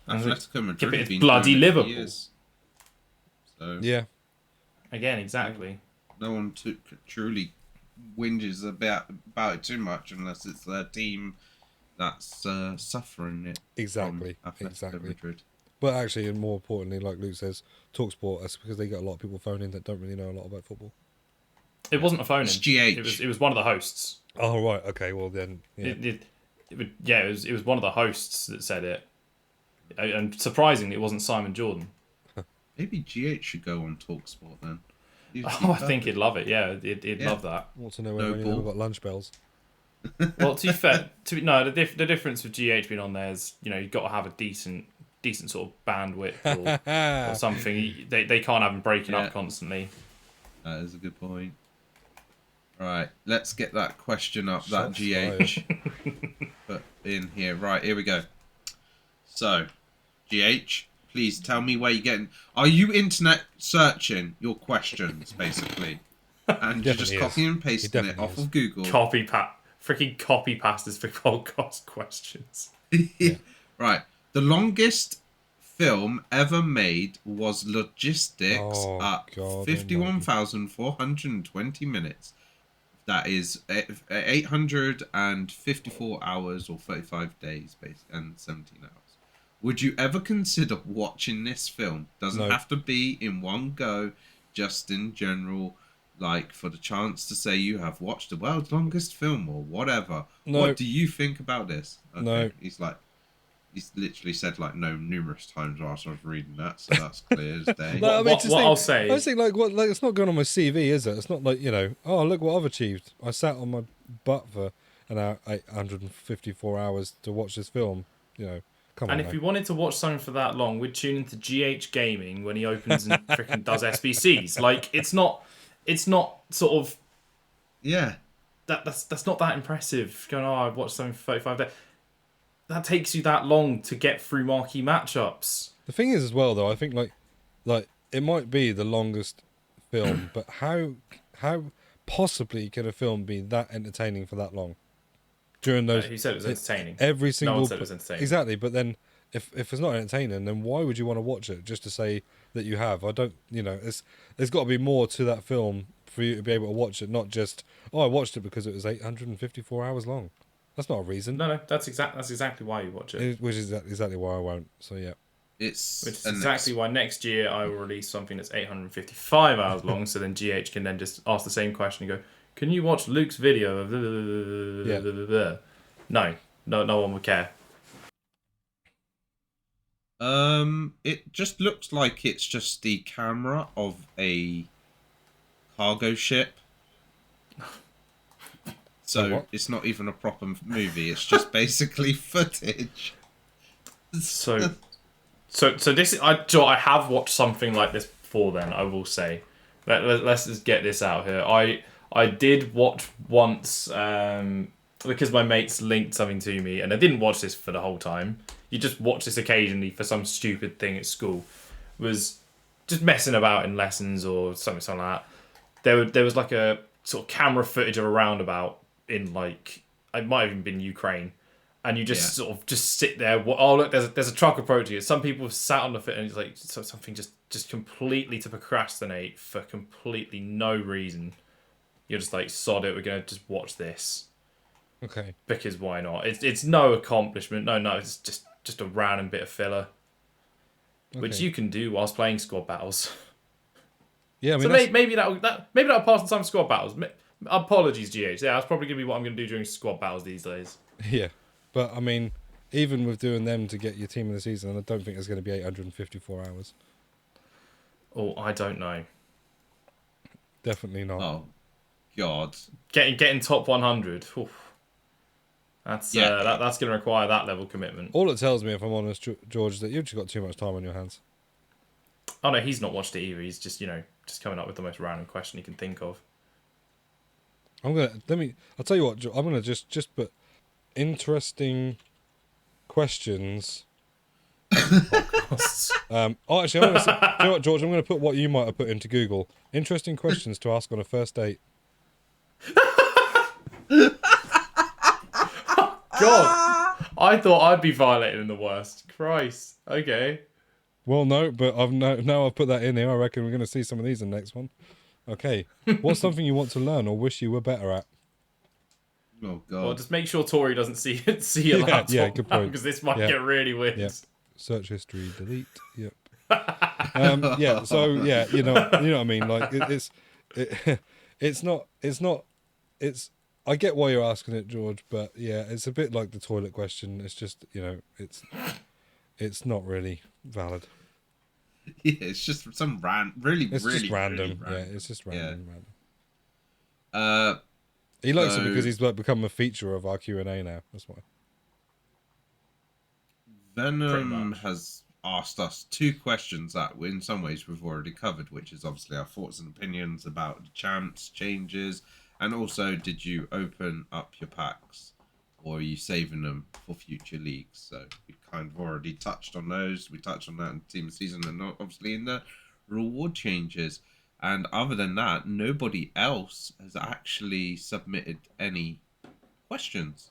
Atletico Madrid it's bloody Liverpool. Years. So yeah. Again, exactly. No one truly whinges about it too much unless it's their team that's suffering it. Exactly. Madrid. But actually, and more importantly, like Luke says, TalkSport, that's because they get a lot of people phoning that don't really know a lot about football. It wasn't a phone-in. It's GH. It was one of the hosts. Oh, right. Okay, well then... Yeah. It was one of the hosts that said it. And surprisingly, it wasn't Simon Jordan. Maybe GH should go on TalkSport then. I think he'd love it, yeah. He'd love that. Want to know when you haven't got lunch bells? Well, to be fair, the difference with GH being on there is, you've got to have a decent decent sort of bandwidth or something. They can't have them breaking up constantly. That is a good point. Right, let's get that question up that Shots GH put in here. Right, here we go. So, GH, please tell me where you're getting... Are you internet searching your questions, basically? And you're just copying and pasting it off of Google. Freaking copy pastas for podcast questions. Right, the longest film ever made was Logistics at 51,420 minutes. That is 854 hours or 35 days and 17 hours. Would you ever consider watching this film? Doesn't have to be in one go, just in general, like for the chance to say you have watched the world's longest film or whatever. No. What do you think about this? Okay. No. He's literally said like no numerous times whilst I was reading that, so that's clear as day. No, I mean, I'll say, I was thinking like it's not going on my CV, is it? It's not like, you know, oh look what I've achieved. I sat on my butt for an hour, 854 hours to watch this film. You know, come on. And if we wanted to watch something for that long, we'd tune into GH Gaming when he opens and freaking does SBCs. Like it's not sort of that's not that impressive. Going, oh, I've watched something for 35 days. That takes you that long to get through marquee matchups. The thing is as well though, I think like it might be the longest film, but how possibly can a film be that entertaining for that long? During those, Who said it was entertaining? Every single No one said it was entertaining. Exactly, but then if it's not entertaining, then why would you want to watch it just to say that you have? I don't, you know, there's got to be more to that film for you to be able to watch it, not just I watched it because it was 854 hours long. That's not a reason. No, that's exactly why you watch it. Which is exactly why I won't. So yeah. Which is exactly why next year I will release something that's 855 hours long, so then GH can then just ask the same question and go, can you watch Luke's video of No one would care. It just looks like it's just the camera of a cargo ship. So it's not even a proper movie. It's just basically footage. So this I have watched something like this before. Then I will say, let's just get this out here. I did watch once because my mates linked something to me, and I didn't watch this for the whole time. You just watch this occasionally for some stupid thing at school. Was just messing about in lessons or something like that. There was like a sort of camera footage of a roundabout in like it might have even been Ukraine, and you just sort of just sit there. Oh look, there's a truck approaching you. Some people have sat on the foot and it's like something just completely to procrastinate for completely no reason. You're just like, sod it, we're gonna just watch this. Okay. Because why not? It's no accomplishment. No, it's just a random bit of filler, which you can do whilst playing squad battles. Yeah, I mean, so maybe that'll pass on some squad battles. Apologies, GH. Yeah, that's probably gonna be what I'm gonna do during squad battles these days. Yeah, but I mean, even with doing them to get your team of the season, I don't think it's going to be 854 hours. Oh, I don't know. Definitely not. Oh, God. Getting top 100. Oof. That's that's going to require that level of commitment. All it tells me, if I'm honest, George, is that you've just got too much time on your hands. Oh no, he's not watched it either. He's just just coming up with the most random question he can think of. I'll tell you what, I'm gonna just put interesting questions. Podcasts. Actually, do you know what, George? I'm gonna put what you might have put into Google. Interesting questions to ask on a first date. God, I thought I'd be violated in the worst. Christ. Okay. Well, no, but I've put that in here. I reckon we're gonna see some of these in the next one. Okay. What's something you want to learn or wish you were better at? Oh God. Well, just make sure Tori doesn't see your laptop. Yeah, good point. Because this might get really weird. Yeah. Search history, delete. Yep. Yeah. So yeah, you know what I mean. Like it's not. I get why you're asking it, George, but yeah, it's a bit like the toilet question. It's just it's not really valid. Yeah, it's just some It's random. Really random. Yeah, it's just random. He likes it because he's like become a feature of our Q&A now. That's why. Venom has asked us 2 questions that in some ways we've already covered, which is obviously our thoughts and opinions about the champs, changes, and also did you open up your packs or are you saving them for future leagues? So we kind of already touched on those. We touched on that in Team of the Season and obviously in the reward changes. And other than that, nobody else has actually submitted any questions.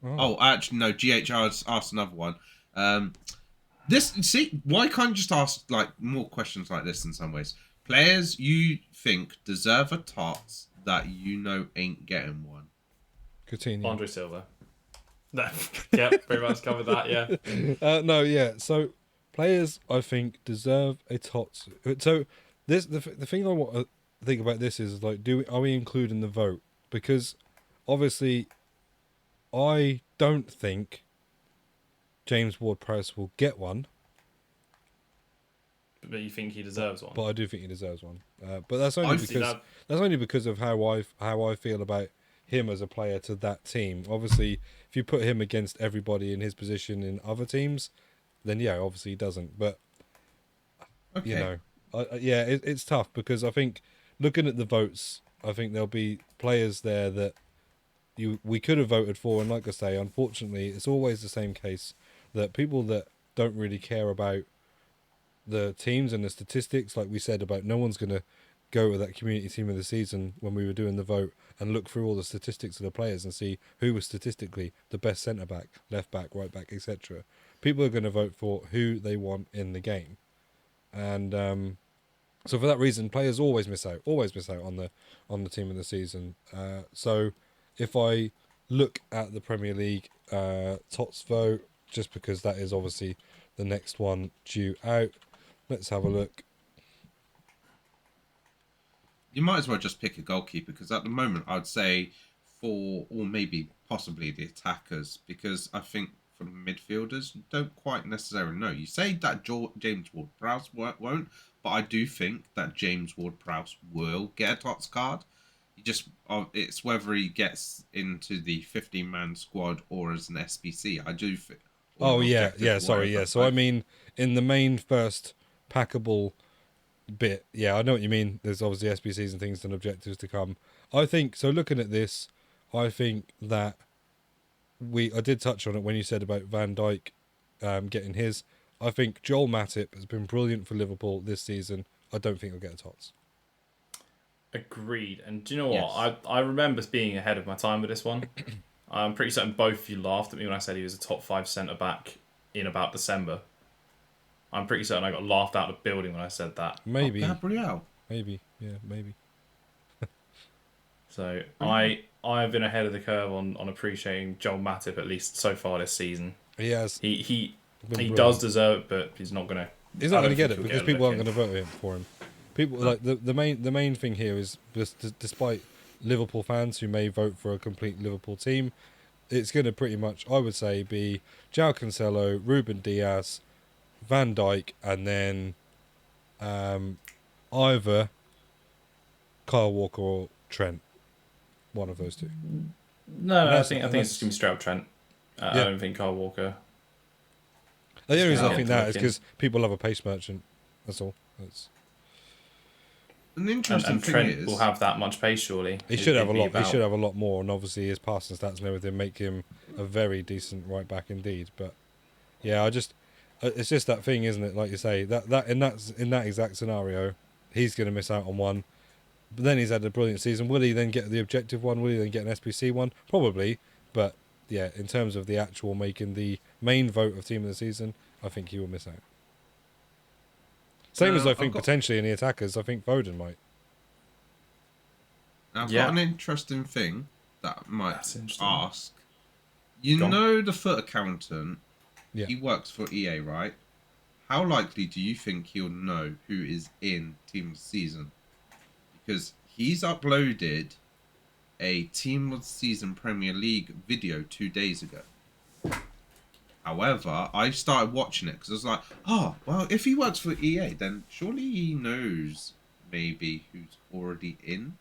Oh, actually, no. GHR has asked another one. Why can't you just ask like more questions like this in some ways? Players you think deserve a TOTS that you know ain't getting one. Coutinho. Andre Silva. No. Yep, pretty much covered that, yeah. No, yeah. So players I think deserve a TOTS. So the thing I want to think about this is like, are we including the vote? Because obviously, I don't think James Ward-Prowse will get one. But you think he deserves one? But I do think he deserves one. But that's only because of how I feel about him as a player to that team. Obviously, if you put him against everybody in his position in other teams, then yeah, obviously he doesn't. But Okay. you know, it's tough because I think looking at the votes, I think there'll be players there that we could have voted for, and like I say, unfortunately, it's always the same case that people that don't really care about the teams and the statistics, like we said about, no one's going to go with that community team of the season when we were doing the vote and look through all the statistics of the players and see who was statistically the best centre back, left back, right back, etc. People are going to vote for who they want in the game, and so for that reason, players always miss out on the team of the season. So if I look at the Premier League TOTS vote, just because that is obviously the next one due out, let's have a look. You might as well just pick a goalkeeper because at the moment I'd say or maybe possibly the attackers, because I think for the midfielders you don't quite necessarily know. You say that James Ward-Prowse won't, but I do think that James Ward-Prowse will get a TOTS card. It's whether he gets into the 15-man squad or as an SBC. I do think. So I mean, in the main first packable bit, yeah, I know what you mean. There's obviously SBCs and things and objectives to come. I think so. Looking at this, I think that I did touch on it when you said about Van Dijk getting his. I think Joel Matip has been brilliant for Liverpool this season. I don't think he'll get a TOTS. Agreed. And do you know what? I remember being ahead of my time with this one. I'm pretty certain both of you laughed at me when I said he was a top 5 centre back in about December. I'm pretty certain I got laughed out of the building when I said that. Maybe. Gabriel. Maybe. Yeah, maybe. So I've been ahead of the curve on appreciating Joel Matip at least so far this season. He has. He does deserve it, but he's not gonna. He's not going to get it because people aren't going to vote for him. People like the main thing here is just despite Liverpool fans who may vote for a complete Liverpool team, it's going to pretty much, I would say, be João Cancelo, Ruben Diaz, Van Dijk, and then either Kyle Walker or Trent. One of those two. No, I think it's just going to be straight up Trent. I don't think Kyle Walker. The only reason I think that is because people love a pace merchant. That's all. An interesting and thing Trent is, will have that much pace, surely. He should have a lot. He should have a lot more, and obviously his passing stats and everything make him a very decent right back indeed. But yeah, it's just that thing, isn't it? Like you say, that in that exact scenario, he's going to miss out on one. But then he's had a brilliant season. Will he then get the objective one? Will he then get an SPC one? Probably. But yeah, in terms of the actual making the main vote of team of the season, I think he will miss out. Same as I think potentially in the attackers, I think Foden might. I've got an interesting thing that I might ask. You know the FUT accountant, he works for EA, right? How likely do you think he'll know who is in Team of the Season? Because he's uploaded a Team of the Season Premier League video 2 days ago. However, I started watching it because I was like, oh, well, if he works for EA, then surely he knows maybe who's already in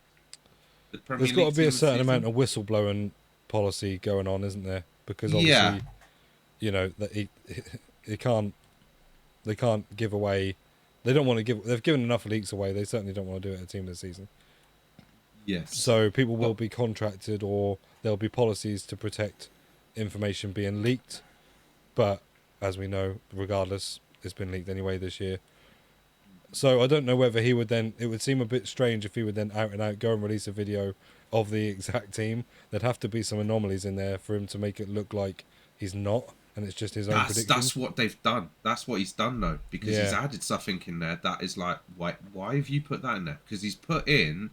the Premier League. There's got to be a certain amount of whistleblowing policy going on, isn't there? Because obviously, you know, that he can't they can't give away. They don't want to give. They've given enough leaks away. They certainly don't want to do it at Team of the Season. Yes. So people will be contracted, or there'll be policies to protect information being leaked. But as we know, regardless, it's been leaked anyway this year. So I don't know whether he would then. It would seem a bit strange if he would then out and out go and release a video of the exact team. There'd have to be some anomalies in there for him to make it look like he's not, and it's just his own prediction. That's what they've done. That's what he's done though, because he's added something in there that is like, why have you put that in there? Because he's put in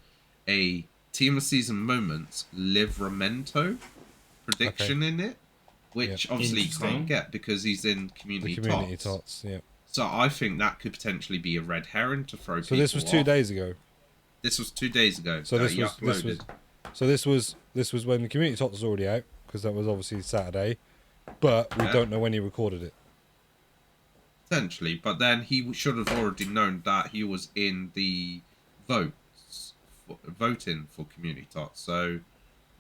a Team of Season moments Livramento prediction in it, which obviously you can't get because he's in community tots. Yeah. So I think that could potentially be a red herring to throw people So this was 2 days ago. This was 2 days ago. So this was when the community tots was already out, because that was obviously Saturday, but we don't know when he recorded it. Essentially, but then he should have already known that he was in the voting for community tots. So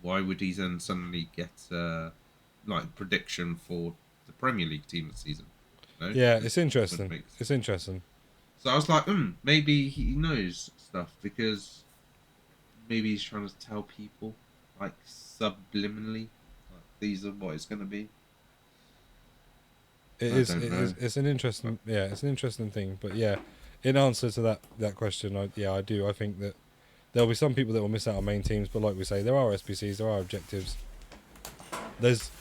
why would he then suddenly get like prediction for the Premier League Team of the Season? You know? Yeah, it's interesting. It's interesting. So I was like, maybe he knows stuff, because maybe he's trying to tell people, like, subliminally, like, these are what it's going to be. It's an interesting, it's an interesting thing. But yeah, in answer to that question, I do. I think that there'll be some people that will miss out on main teams, but like we say, there are SPCs, there are objectives. There's,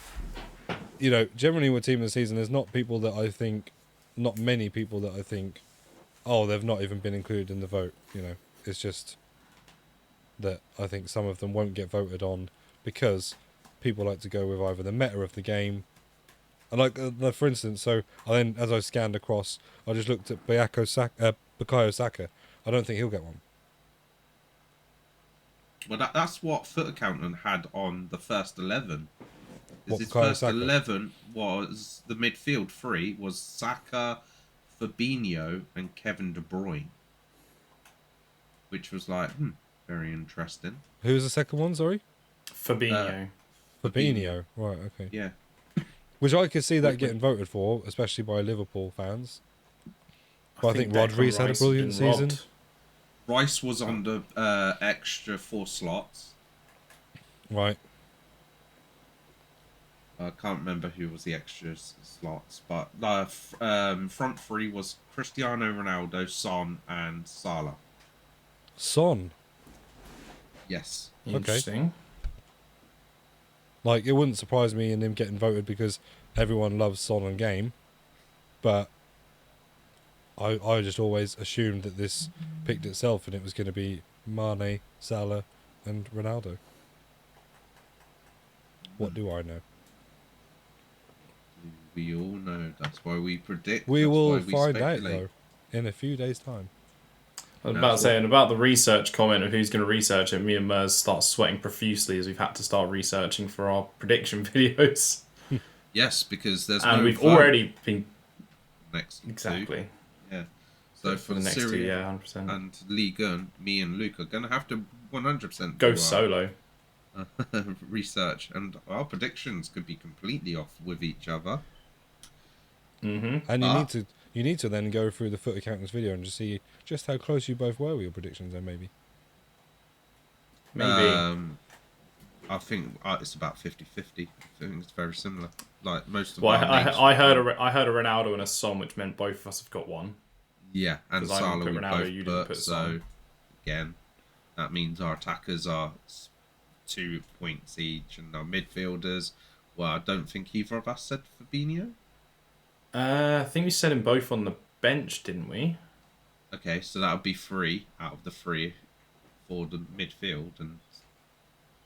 generally with Team of the Season, there's not many people that I think, oh, they've not even been included in the vote. It's just that I think some of them won't get voted on because people like to go with either the meta of the game. And like for instance, so as I scanned across, I just looked at Bukayo Saka. I don't think he'll get one. Well, that's what Foot Accountant had on the first 11. His Bukayo first Saka? 11 was the midfield three was Saka, Fabinho, and Kevin De Bruyne, which was like very interesting. Who was the second one? Sorry, Fabinho. Fabinho. Right. Okay. Yeah. Which I could see that getting voted for, especially by Liverpool fans. But I think Rodri's had a brilliant season. Rice was on the extra 4 slots. Right. I can't remember who was the extra slots, but the front three was Cristiano Ronaldo, Son, and Salah. Son? Yes. Interesting. Like, it wouldn't surprise me in him getting voted because everyone loves Son and game, but I just always assumed that this picked itself and it was going to be Mane, Salah, and Ronaldo. What do I know? We all know. That's why we predict. We will find out, though, in a few days' time. I was about to say, and about the research comment of who's going to research it, me and Mers start sweating profusely as we've had to start researching for our prediction videos. Yes, because there's and we've already been next exactly. Yeah. So for the next Syria 2, 100%. and Ligue 1, me and Luke are going to have to 100% go solo. Research, and our predictions could be completely off with each other. Mm-hmm. And you need to then go through the Foot Accountants video and just see just how close you both were with your predictions. Then maybe. I think it's about 50-50. I think it's very similar. Like most of. Well, I heard a Ronaldo and a Son, which meant both of us have got one. Yeah, and Salah we Ronaldo, both put. So again, that means our attackers are 2 points each, and our midfielders. Well, I don't think either of us said Fabinho. I think we said him both on the bench, didn't we? Okay, so that would be 3 out of the 3 for the midfield, and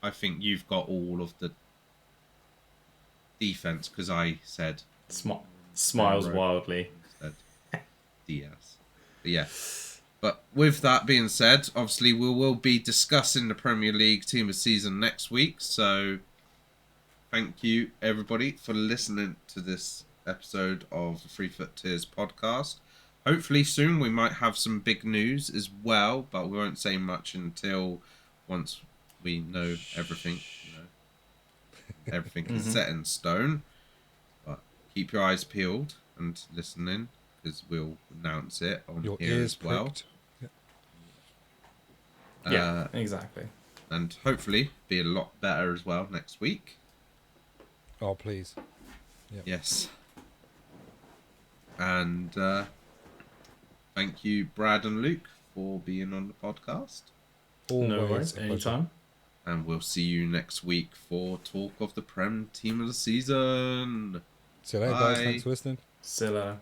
I think you've got all of the defense because I said smiles wildly. Instead Diaz. But yeah. But with that being said, obviously we will be discussing the Premier League Team of Season next week. So thank you everybody for listening to this episode of the 3 Foot Tears podcast. Hopefully soon we might have some big news as well, but we won't say much until once we know everything. Everything is set in stone. But keep your eyes peeled and listening. because we'll announce it on Your here ears as well. pricked. Yeah, exactly. And hopefully be a lot better as well next week. Oh, please. Yes. And thank you, Brad and Luke, for being on the podcast. Always No worries, a pleasure. anytime. And we'll see you next week for talk of the Prem team of the season. See you later, Bye. guys. Thanks for listening. Silla.